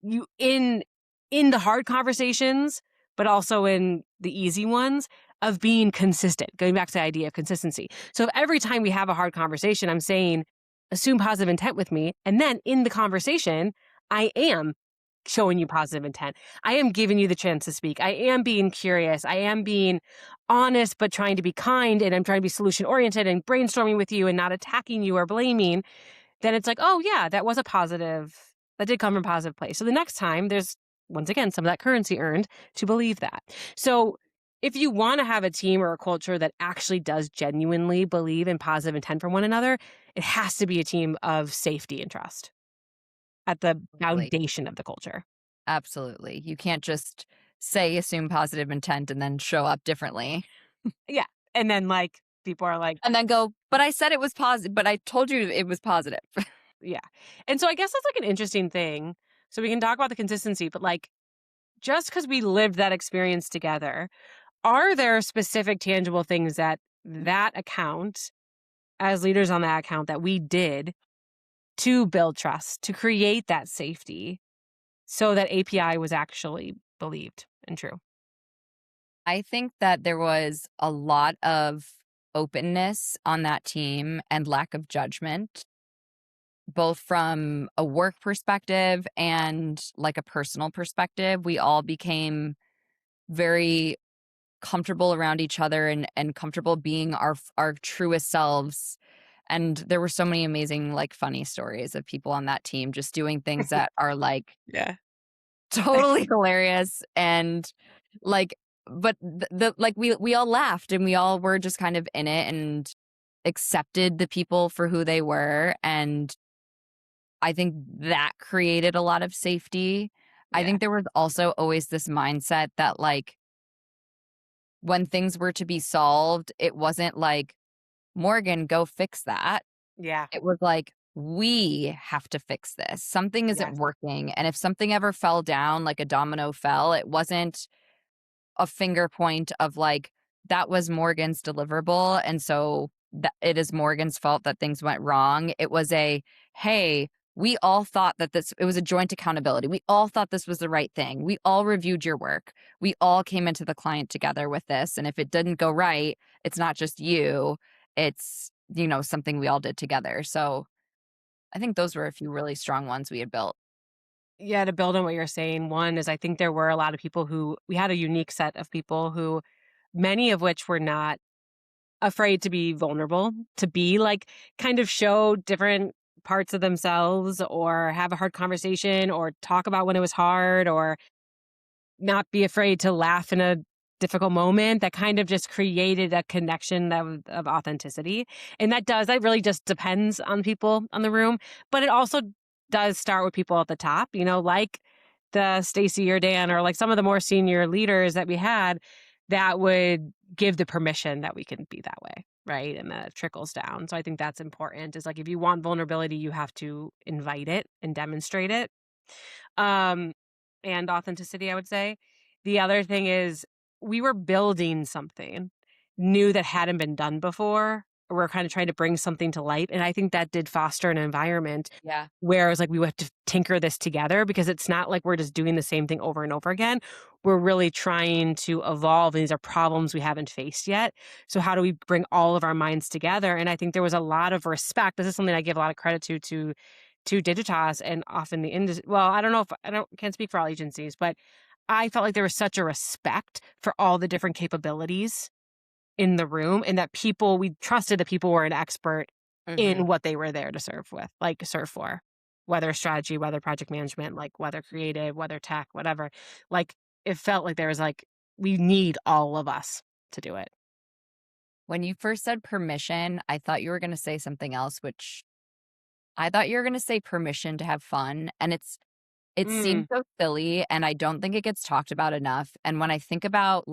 you in the hard conversations, but also in the easy ones of being consistent, going back to the idea of consistency. So if every time we have a hard conversation, I'm saying, assume positive intent with me. And then in the conversation, I am showing you positive intent. I am giving you the chance to speak. I am being curious. I am being honest, but trying to be kind. And I'm trying to be solution oriented and brainstorming with you and not attacking you or blaming. Then it's like, oh, yeah, that was a positive. That did come from a positive place. So the next time, there's once again some of that currency earned to believe that. So if you want to have a team or a culture that actually does genuinely believe in positive intent for one another, it has to be a team of safety and trust at the Totally. foundation of the culture. Absolutely. You can't just say assume positive intent and then show up differently. Yeah. And then like people are like, And then go, but I said it was positive, but I told you it was positive. yeah. And so I guess that's like an interesting thing. So we can talk about the consistency, but like just because we lived that experience together, are there specific tangible things that that account, as leaders on that account, that we did to build trust, to create that safety so that API was actually believed and true? I think that there was a lot of openness on that team and lack of judgment, both from a work perspective and like a personal perspective. We all became very comfortable around each other and comfortable being our truest selves. And there were so many amazing, like, funny stories of people on that team just doing things that are like Yeah. totally hilarious and like, but the like we all laughed and we all were just kind of in it and accepted the people for who they were. And I think that created a lot of safety. I Yeah. think there was also always this mindset that, like, when things were to be solved, it wasn't like, "Morgan, go fix that." Yeah. It was like, "We have to fix this. Something isn't Yes. working." And if something ever fell down, like a domino fell, it wasn't a finger point of like, that was Morgan's deliverable, and so that it is Morgan's fault that things went wrong. It was a, hey, we all thought that this, it was a joint accountability. We all thought this was the right thing. We all reviewed your work. We all came into the client together with this. And if it didn't go right, it's not just you, it's, something we all did together. So I think those were a few really strong ones we had built. Yeah, to build on what you're saying, one is I think there were a lot of people who we had a unique set of people who many of which were not afraid to be vulnerable, to be like kind of show different parts of themselves or have a hard conversation or talk about when it was hard or not be afraid to laugh in a difficult moment. That kind of just created a connection of authenticity. And that really just depends on people on the room, but it also does start with people at the top, like the Stacy or Dan or like some of the more senior leaders that we had that would give the permission that we can be that way. Right. And that trickles down. So I think that's important is like if you want vulnerability, you have to invite it and demonstrate it. Um, and authenticity, I would say. The other thing is we were building something new that hadn't been done before. We're kind of trying to bring something to light. And I think that did foster an environment Yeah. where it's like we have to tinker this together because it's not like we're just doing the same thing over and over again. We're really trying to evolve. And these are problems we haven't faced yet. So how do we bring all of our minds together? And I think there was a lot of respect. This is something I give a lot of credit to Digitas and often the industry. Well, I don't know if can't speak for all agencies, but I felt like there was such a respect for all the different capabilities in the room and that we trusted that people were an expert Hmm. in what they were there to serve for, whether strategy, whether project management, like whether creative, whether tech, whatever. Like it felt like there was like, we need all of us to do it. When you first said permission, I thought you were going to say something else, which I thought you were gonna say permission to have fun, and it seems Mm, so silly, and I don't think it gets talked about enough, and when I think about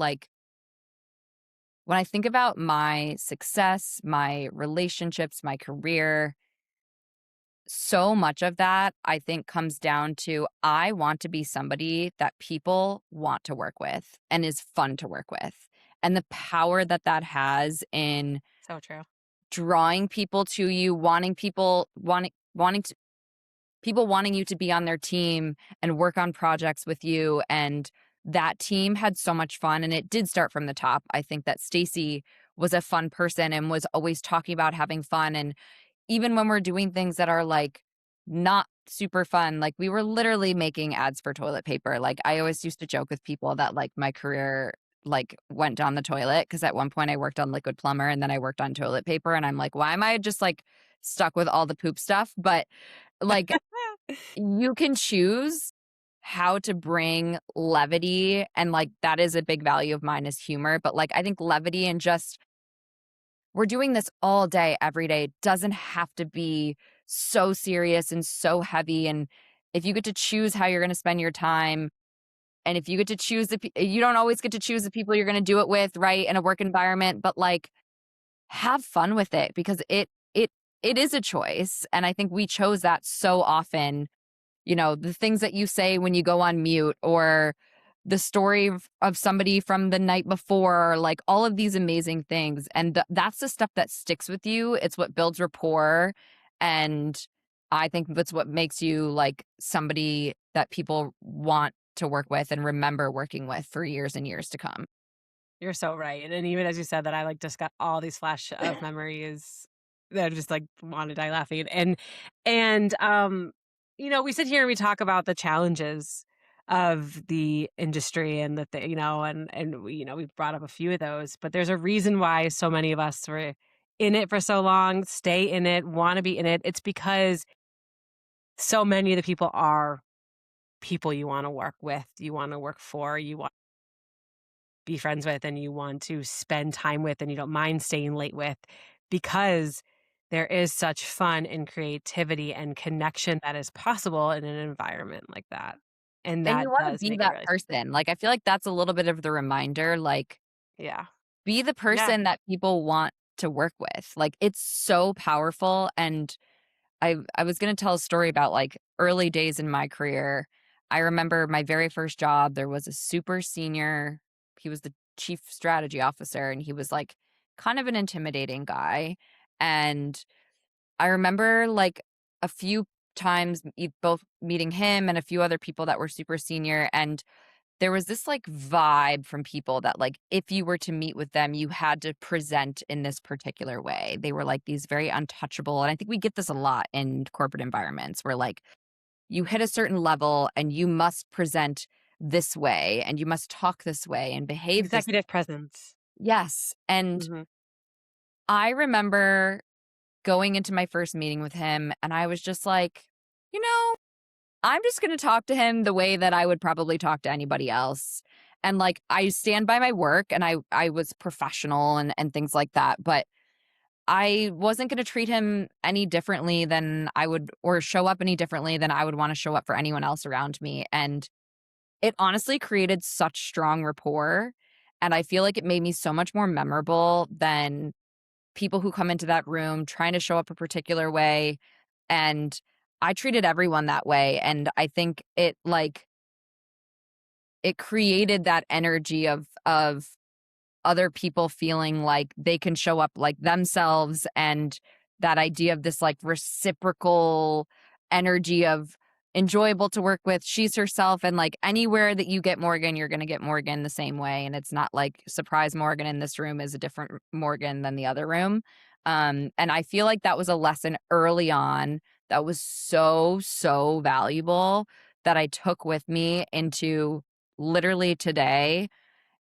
my success, my relationships, my career, so much of that, I think, comes down to I want to be somebody that people want to work with and is fun to work with, and the power that that has in so true. drawing people to you, wanting you to be on their team and work on projects with you. And that team had so much fun. And it did start from the top. I think that Stacy was a fun person and was always talking about having fun. And even when we're doing things that are like not super fun, like we were literally making ads for toilet paper. Like I always used to joke with people that like my career like went down the toilet because at one point I worked on liquid plumber and then I worked on toilet paper and I'm like, why am I just like stuck with all the poop stuff? But like you can choose how to bring levity, and, like, that is a big value of mine is humor, but, like, I think levity and just we're doing this all day, every day. It doesn't have to be so serious and so heavy, and if you get to choose how you're going to spend your time, and if you get to choose you don't always get to choose the people you're going to do it with, right, in a work environment, but like have fun with it because it is a choice. And I think we chose that so often. You know, the things that you say when you go on mute, or the story of somebody from the night before, like all of these amazing things. And that's the stuff that sticks with you. It's what builds rapport. And I think that's what makes you like somebody that people want to work with and remember working with for years and years to come. You're so right, and even as you said that, I, like, just got all these flash of memories that I just, like, wanna die laughing, and we sit here and we talk about the challenges of the industry and and we've brought up a few of those, but there's a reason why so many of us were in it for so long, stay in it, wanna be in it. It's because so many of the people are people you wanna work with, you wanna work for, you want be friends with and you want to spend time with and you don't mind staying late with because there is such fun and creativity and connection that is possible in an environment like that. And And you that want to does be make it that really special. person. Like, I feel like that's a little bit of the reminder, like, Yeah. be the Yeah. person that people want to work with. Like, it's so powerful. And I was gonna tell a story about, like, early days in my career. I remember my very first job, there was a super senior, he was the chief strategy officer, and he was, like, kind of an intimidating guy. And I remember, like, a few times, both meeting him and a few other people that were super senior, and there was this, like, vibe from people that, like, if you were to meet with them, you had to present in this particular way. They were, like, these very untouchable, and I think we get this a lot in corporate environments where, like, you hit a certain level and you must present this way, and you must talk this way and behave this. Executive presence. Yes, and Hmm. I remember going into my first meeting with him, and I was just like, "You know, I'm just gonna talk to him the way that I would probably talk to anybody else." And, like, I stand by my work, and I was professional and things like that, but I wasn't gonna treat him any differently than I would, or show up any differently than I would wanna show up for anyone else around me. And it honestly created such strong rapport, and I feel like it made me so much more memorable than people who come into that room trying to show up a particular way. And I treated everyone that way, and I think it created that energy of other people feeling like they can show up like themselves, and that idea of this, like, reciprocal energy of enjoyable to work with. She's herself, and, like, anywhere that you get Morgan, you're gonna get Morgan the same way, and it's not like, surprise, Morgan in this room is a different Morgan than the other room. And I feel like that was a lesson early on that was so, so valuable, that I took with me into literally today.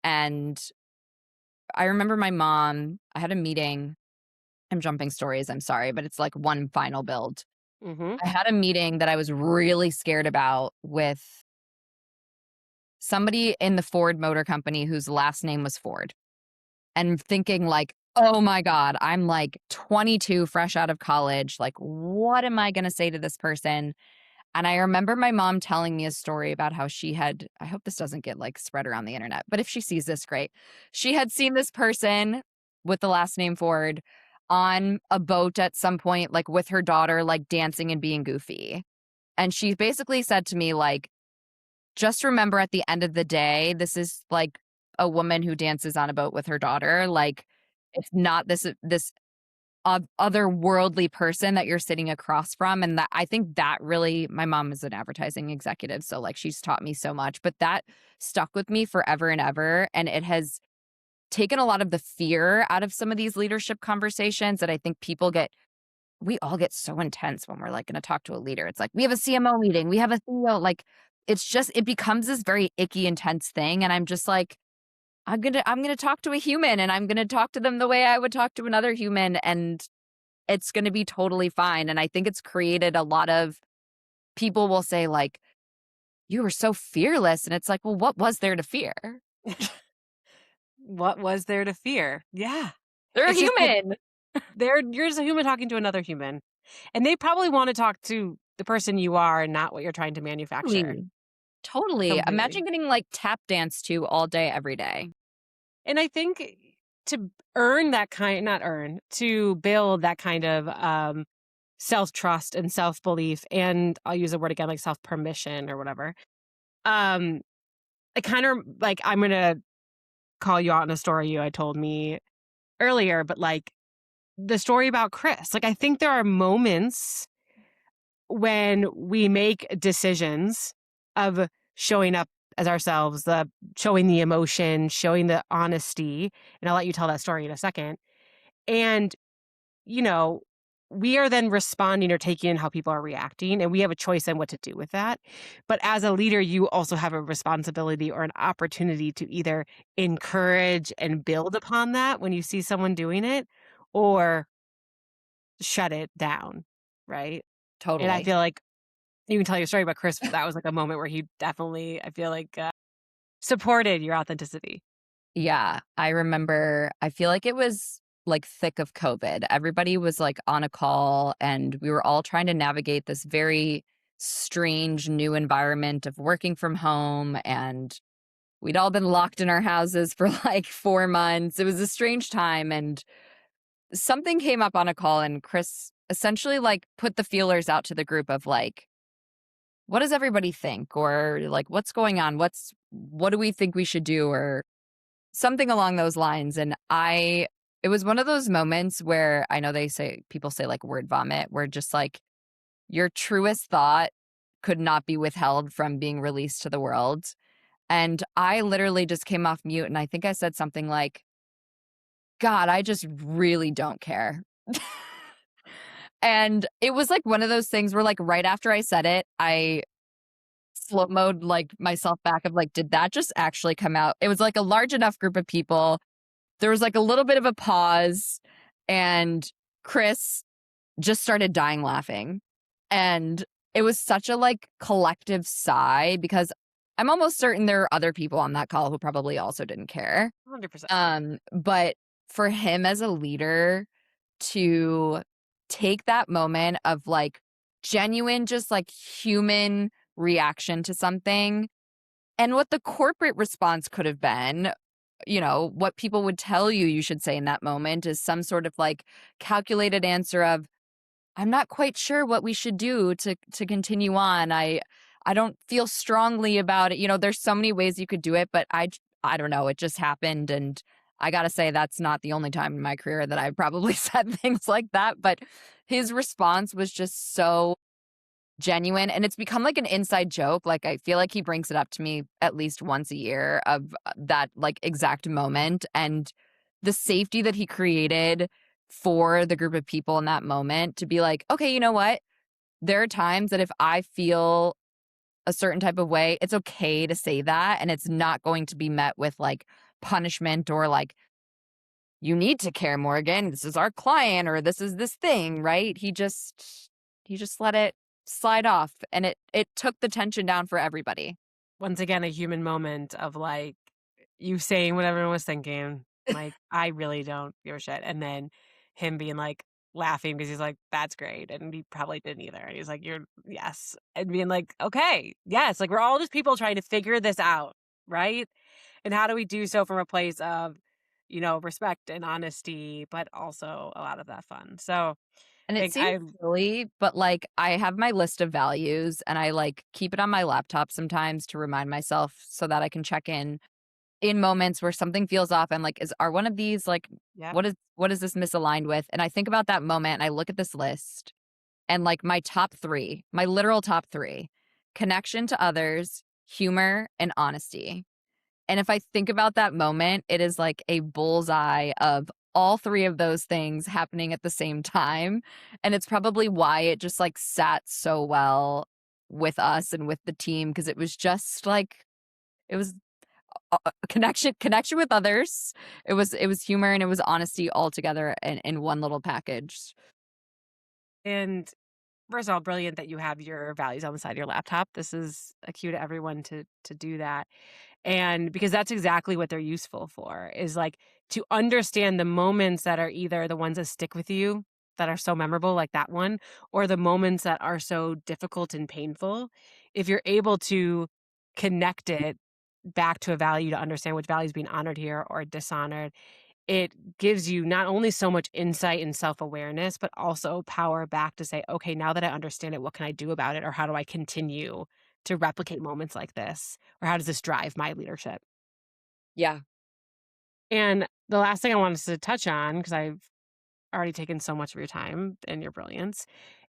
And I remember my mom, I had a meeting. I'm jumping stories, I'm sorry, but it's like one final build. Hmm. I had a meeting that I was really scared about with somebody in the Ford Motor Company whose last name was Ford, and thinking like, "Oh my god, I'm like 22 fresh out of college, like what am I going to say to this person?" And I remember my mom telling me a story about how she had, I hope this doesn't get like spread around the internet, but if she sees this, great. She had seen this person with the last name Ford on a boat at some point, like with her daughter, like dancing and being goofy. And she basically said to me, like, just remember at the end of the day, this is like a woman who dances on a boat with her daughter. Like, it's not this otherworldly person that you're sitting across from. And that, I think that really, my mom is an advertising executive, so like she's taught me so much, but that stuck with me forever and ever. And it has taken a lot of the fear out of some of these leadership conversations that I think we all get so intense when we're like going to talk to a leader. It's like, we have a CMO meeting, we have a CEO, like, it becomes this very icky, intense thing. And I'm just like, I'm gonna talk to a human, and I'm gonna talk to them the way I would talk to another human, and it's gonna be totally fine. And I think it's created a lot of, people will say like, "You were so fearless." And it's like, "Well, what was there to fear? What was there to fear? Yeah. They're a It's just that human." you're just a human talking to another human. And they probably want to talk to the person you are and not what you're trying to manufacture. Totally. Totally. Completely. Imagine getting like tap danced to all day, every day. And I think to earn that kind, not earn, to build that kind of self trust and self belief, and I'll use the word again, like self permission or whatever. Um, I kind of like, I'm going to call you out on a story you had told me earlier, but like the story about Chris, like I think there are moments when we make decisions of showing up as ourselves, the showing the emotion, showing the honesty, and I'll let you tell that story in a second. And, you know, we are then responding or taking in how people are reacting, and we have a choice in what to do with that. But as a leader, you also have a responsibility or an opportunity to either encourage and build upon that when you see someone doing it, or shut it down, right? And I Totally. feel like you can tell your story about Chris, but that was like a moment where he definitely, I feel like, supported your authenticity. Yeah. I remember, I feel like it was like thick of COVID. Everybody was like on a call and we were all trying to navigate this very strange new environment of working from home. And we'd all been locked in our houses for like 4 months. It was a strange time. And something came up on a call, and Chris essentially like put the feelers out to the group of like, what does everybody think? Or like, what's going on? What do we think we should do? Or something along those lines. And it was one of those moments where I know people say like word vomit, where just like your truest thought could not be withheld from being released to the world. And I literally just came off mute and I think I said something like, God, I just really don't care. And it was like one of those things where like right after I said it, I slow mode like myself back of like, did that just actually come out? It was like a large enough group of people. There was like a little bit of a pause, and Chris just started dying laughing. And it was such a like collective sigh, because I'm almost certain there are other people on that call who probably also didn't care. 100%. But for him as a leader to take that moment of like genuine, just like human reaction to something, and what the corporate response could have been, what people would tell you should say in that moment is some sort of like calculated answer of, I'm not quite sure what we should do to continue on. I don't feel strongly about it. There's so many ways you could do it, but I don't know. It just happened, and I got to say that's not the only time in my career that I've probably said things like that, but his response was just so genuine, and it's become like an inside joke. Like I feel like he brings it up to me at least once a year of that like exact moment, and the safety that he created for the group of people in that moment to be like, okay, you know what? There are times that if I feel a certain type of way, it's okay to say that, and it's not going to be met with like punishment or like, you need to care, Morgan. This is our client, or this is this thing, right? He just let it slide off, and it took the tension down for everybody. Once again, a human moment of like you saying what everyone was thinking, like, I really don't give a shit. And then him being like laughing because he's like, that's great. And he probably didn't either. And he's like, yes. And being like, okay, yes. Like, we're all just people trying to figure this out. Right. And how do we do so from a place of, respect and honesty, but also a lot of that fun. So And it like, seems silly, but like I have my list of values and I like keep it on my laptop sometimes to remind myself so that I can check in moments where something feels off, and like, are one of these like, yeah. what is this misaligned with? And I think about that moment and I look at this list, and like my top three, my literal top three: connection to others, humor, and honesty. And if I think about that moment, it is like a bullseye of all three of those things happening at the same time. And it's probably why it just like sat so well with us and with the team, because it was just like, it was a connection with others. It was humor, and it was honesty all together in one little package. And first of all, brilliant that you have your values on the side of your laptop. This is a cue to everyone to do that. And because that's exactly what they're useful for, is like to understand the moments that are either the ones that stick with you that are so memorable, like that one, or the moments that are so difficult and painful, if you're able to connect it back to a value to understand which value is being honored here or dishonored, it gives you not only so much insight and self-awareness, but also power back to say, "Okay, now that I understand it, what can I do about it? Or how do I continue to replicate moments like this? Or how does this drive my leadership?" Yeah. And the last thing I wanted to touch on, because I've already taken so much of your time and your brilliance,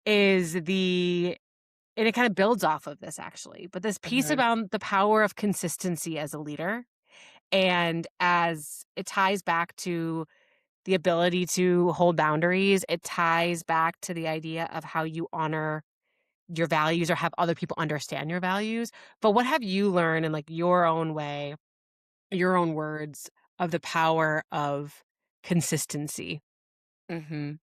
is and it kind of builds off of this actually, but this piece Mhm. about the power of consistency as a leader. And as it ties back to the ability to hold boundaries, it ties back to the idea of how you honor your values or have other people understand your values. But what have you learned in like your own way, your own words of the power of consistency? Mhm.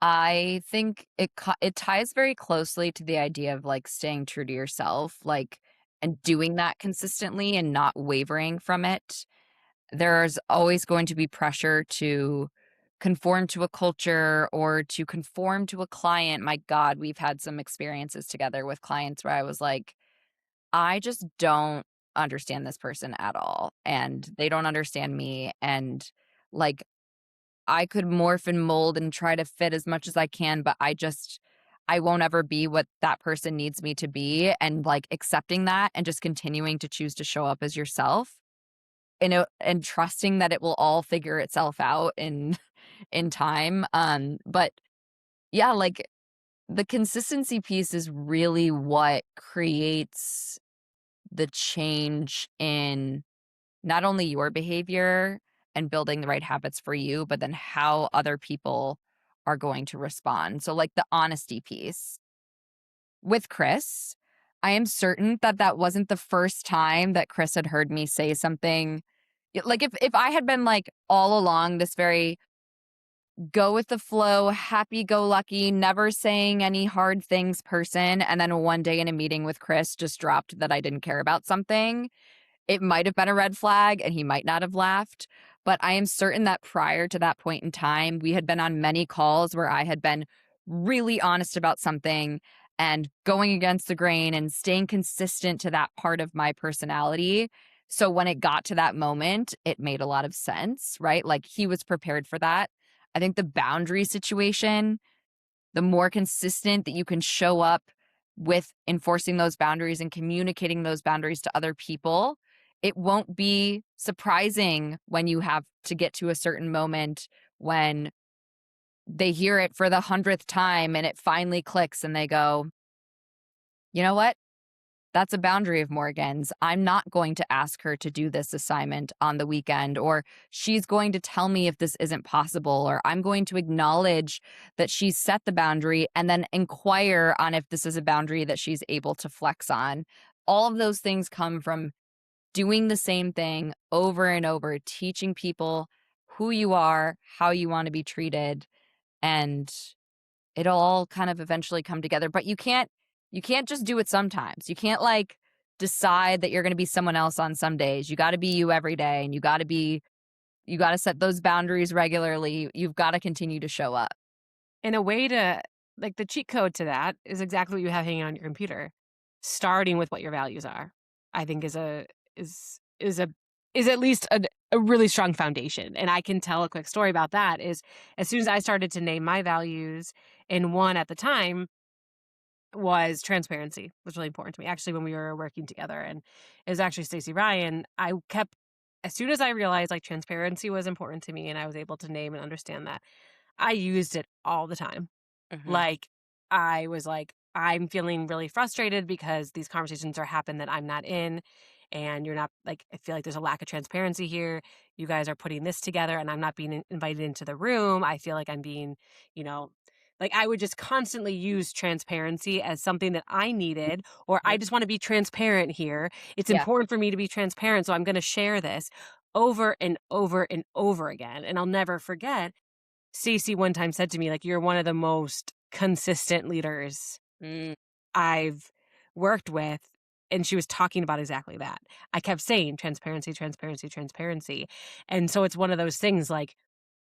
I think it ties very closely to the idea of, like, staying true to yourself, like, and doing that consistently and not wavering from it. There's always going to be pressure to conform to a culture or to conform to a client. My God, we've had some experiences together with clients where I was like, "I just don't understand this person at all, and they don't understand me," and, like, I could morph and mold and try to fit as much as I can, but I won't ever be what that person needs me to be, and, like, accepting that and just continuing to choose to show up as yourself and trusting that it will all figure itself out in in time, but yeah, like, the consistency piece is really what creates the change in not only your behavior and building the right habits for you, but then how other people are going to respond. So, like the honesty piece with Chris, I am certain that that wasn't the first time that Chris had heard me say something. Like if I had been like all along this very go with the flow, happy go lucky, never saying any hard things person, and then one day in a meeting with Chris just dropped that I didn't care about something, it might have been a red flag and he might not have laughed, but I am certain that prior to that point in time, we had been on many calls where I had been really honest about something and going against the grain and staying consistent to that part of my personality. So when it got to that moment, it made a lot of sense, right? Like he was prepared for that. I think the boundary situation, the more consistent that you can show up with enforcing those boundaries and communicating those boundaries to other people, it won't be surprising when you have to get to a certain moment when they hear it for the 100th time and it finally clicks and they go, you know what? That's a boundary of Morgan's. I'm not going to ask her to do this assignment on the weekend, or she's going to tell me if this isn't possible, or I'm going to acknowledge that she's set the boundary and then inquire on if this is a boundary that she's able to flex on. All of those things come from doing the same thing over and over, teaching people who you are, how you want to be treated, and it'll all kind of eventually come together, but you can't just do it sometimes. You can't, like, decide that you're gonna be someone else on some days. You gotta be you every day, and you gotta set those boundaries regularly. You've gotta continue to show up. And a way to like the cheat code to that is exactly what you have hanging on your computer. Starting with what your values are, I think is a is at least a really strong foundation. And I can tell a quick story about that is as soon as I started to name my values, and one at the time was transparency was really important to me. Actually, when we were working together, and it was actually Stacey Ryan, I kept as soon as I realized like transparency was important to me and I was able to name and understand that, I used it all the time. Mhm. Like, I was like, "I'm feeling really frustrated because these conversations are happen that I'm not in, and you're not like, I feel like there's a lack of transparency here. You guys are putting this together, and I'm not being invited into the room. I feel like I'm being, you know," like, I would just constantly use transparency as something that I needed, or I Mhm. just wanna be transparent here. It's Yeah. important for me to be transparent, so I'm gonna share this over and over and over again, and I'll never forget Stacey one time said to me, like, "You're one of the most consistent leaders Mm. I've worked with," and she was talking about exactly that. I kept saying transparency, transparency, transparency, and so it's one of those things, like,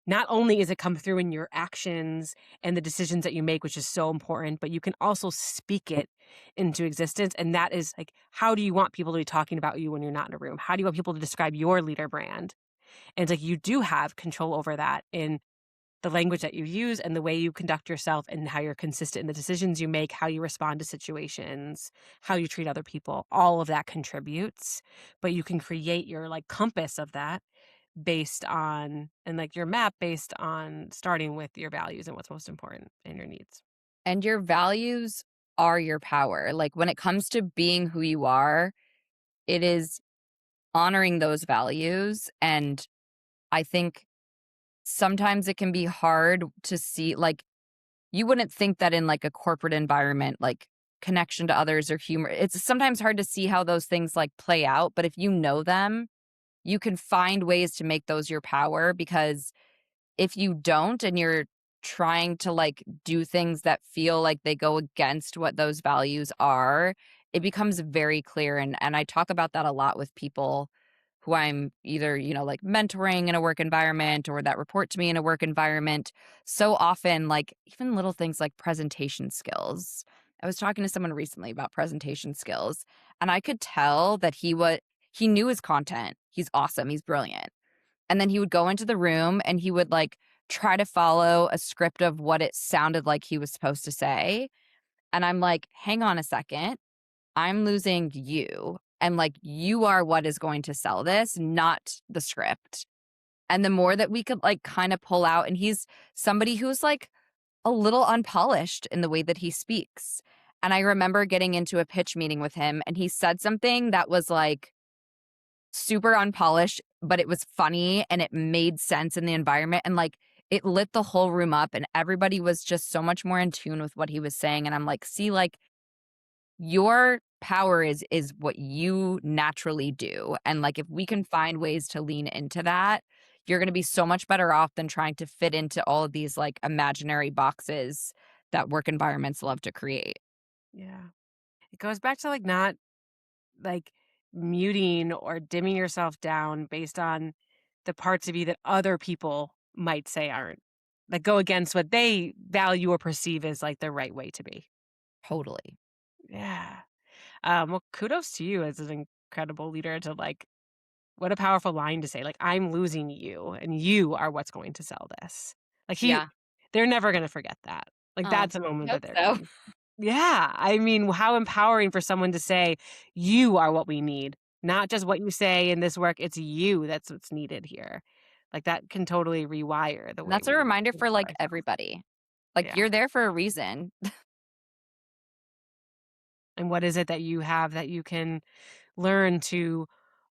not only is it come through in your actions and the decisions that you make, which is so important, but you can also speak it into existence. And that is like, how do you want people to be talking about you when you're not in a room? How do you want people to describe your leader brand? And it's like you do have control over that in the language that you use and the way you conduct yourself and how you're consistent in the decisions you make, how you respond to situations, how you treat other people. All of that contributes, but you can create your like compass of that based on and like your map based on starting with your values and what's most important and your needs. And your values are your power. Like when it comes to being who you are, it is honoring those values. And I think sometimes it can be hard to see, like, you wouldn't think that in like a corporate environment, like connection to others or humor, it's sometimes hard to see how those things like play out. But if you know them, you can find ways to make those your power, because if you don't and you're trying to like do things that feel like they go against what those values are, it becomes very clear. And I talk about that a lot with people who I'm either, like mentoring in a work environment or that report to me in a work environment. So often, like even little things like presentation skills. I was talking to someone recently about presentation skills, and I could tell that he knew his content. He's awesome. He's brilliant. And then he would go into the room and he would like try to follow a script of what it sounded like he was supposed to say. And I'm like, hang on a second. I'm losing you. And like, you are what is going to sell this, not the script. And the more that we could like kind of pull out, and he's somebody who's like a little unpolished in the way that he speaks. And I remember getting into a pitch meeting with him and he said something that was like, super unpolished, but it was funny and it made sense in the environment, and like it lit the whole room up and everybody was just so much more in tune with what he was saying. And I'm like, see, like your power is what you naturally do. And like if we can find ways to lean into that, you're going to be so much better off than trying to fit into all of these like imaginary boxes that work environments love to create. Yeah. It goes back to like not like muting or dimming yourself down based on the parts of you that other people might say aren't that go against what they value or perceive as like the right way to be. Totally. Yeah. Well, kudos to you as an incredible leader to like, what a powerful line to say. Like, I'm losing you and you are what's going to sell this. Like Yeah. they're never going to forget that. Like Oh, that's a moment I that hope they're so. going. Yeah. I mean, how empowering for someone to say, you are what we need. Not just what you say in this work, it's you that's what's needed here. Like that can totally rewire the And way that's a we reminder think for about like ourselves. everybody. Like Yeah. you're there for a reason. And what is it that you have that you can learn to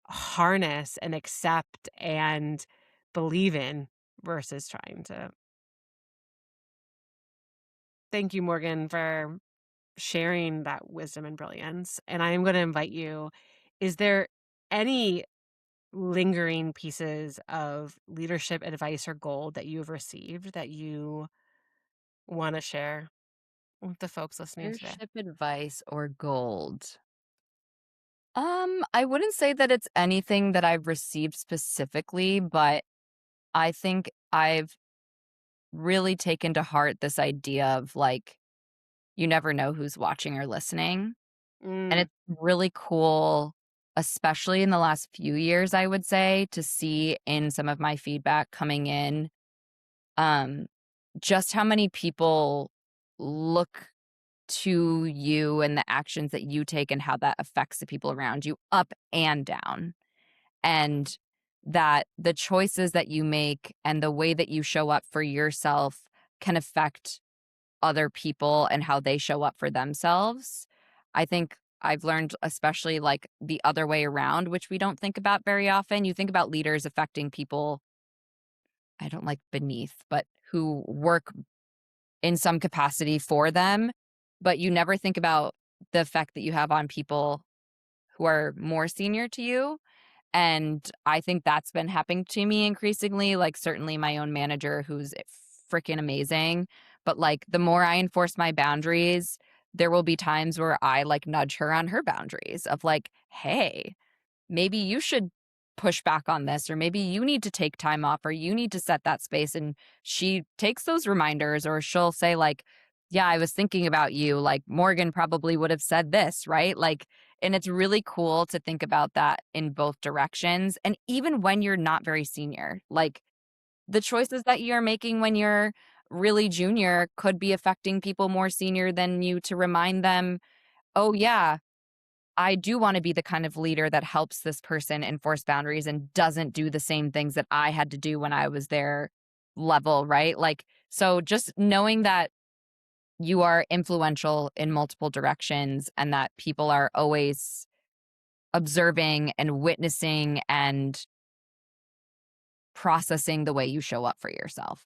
harness and accept and believe in versus trying to. Thank you, Morgan, for sharing that wisdom and brilliance. And I am going to invite you. Is there any lingering pieces of leadership advice or gold that you've received that you want to share with the folks listening today? Leadership advice or gold? I wouldn't say that it's anything that I've received specifically, but I think I've really taken to heart this idea of like, you never know who's watching or listening. And Mm, it's really cool, especially in the last few years, I would say, to see in some of my feedback coming in, um, just how many people look to you and the actions that you take and how that affects the people around you up and down. And that the choices that you make and the way that you show up for yourself can affect other people and how they show up for themselves. I think I've learned, especially like the other way around, which we don't think about very often. You think about leaders affecting people, I don't like beneath, but who work in some capacity for them, but you never think about the effect that you have on people who are more senior to you. And I think that's been happening to me increasingly, like certainly my own manager who's freaking amazing, but like the more I enforce my boundaries, there will be times where I like nudge her on her boundaries of like, "Hey, maybe you should push back on this, or maybe you need to take time off, or you need to set that space. And she takes those reminders, or she'll say, like, yeah, I was thinking about you. Like, Morgan probably would have said this, right? Like, and it's really cool to think about that in both directions. And even when you're not very senior, like the choices that you're making when you're really junior could be affecting people more senior than you, to remind them, oh, yeah, I do want to be the kind of leader that helps this person enforce boundaries and doesn't do the same things that I had to do when I was their level, right? Like, so just knowing that you are influential in multiple directions and that people are always observing and witnessing and processing the way you show up for yourself.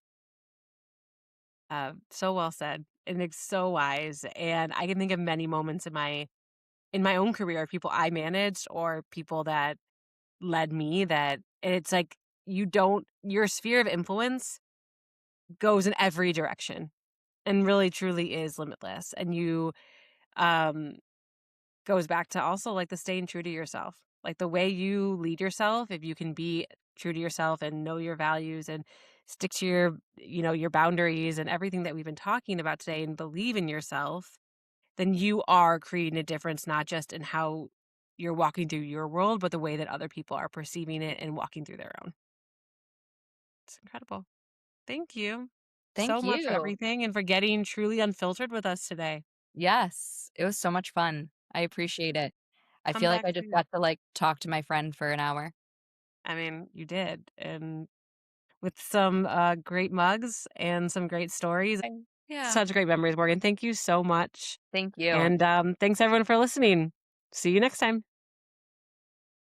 So well said, and it's so wise. And I can think of many moments in my own career of people I managed or people that led me that and it's like you don't your sphere of influence goes in every direction and really truly is limitless. And you um goes back to also like the staying true to yourself. Like the way you lead yourself, if you can be true to yourself and know your values and stick to your, your boundaries and everything that we've been talking about today and believe in yourself, then you are creating a difference, not just in how you're walking through your world, but the way that other people are perceiving it and walking through their own. It's incredible. Thank you so Thank much for you. everything and for getting truly unfiltered with us today. Yes, it was so much fun. I appreciate it. I Come feel like back I just soon. got to, like, talk to my friend for an hour. I mean, you did. And with some great mugs and some great stories. Yeah. Such great memories, Morgan. Thank you so much. Thank you. And thanks everyone for listening. See you next time.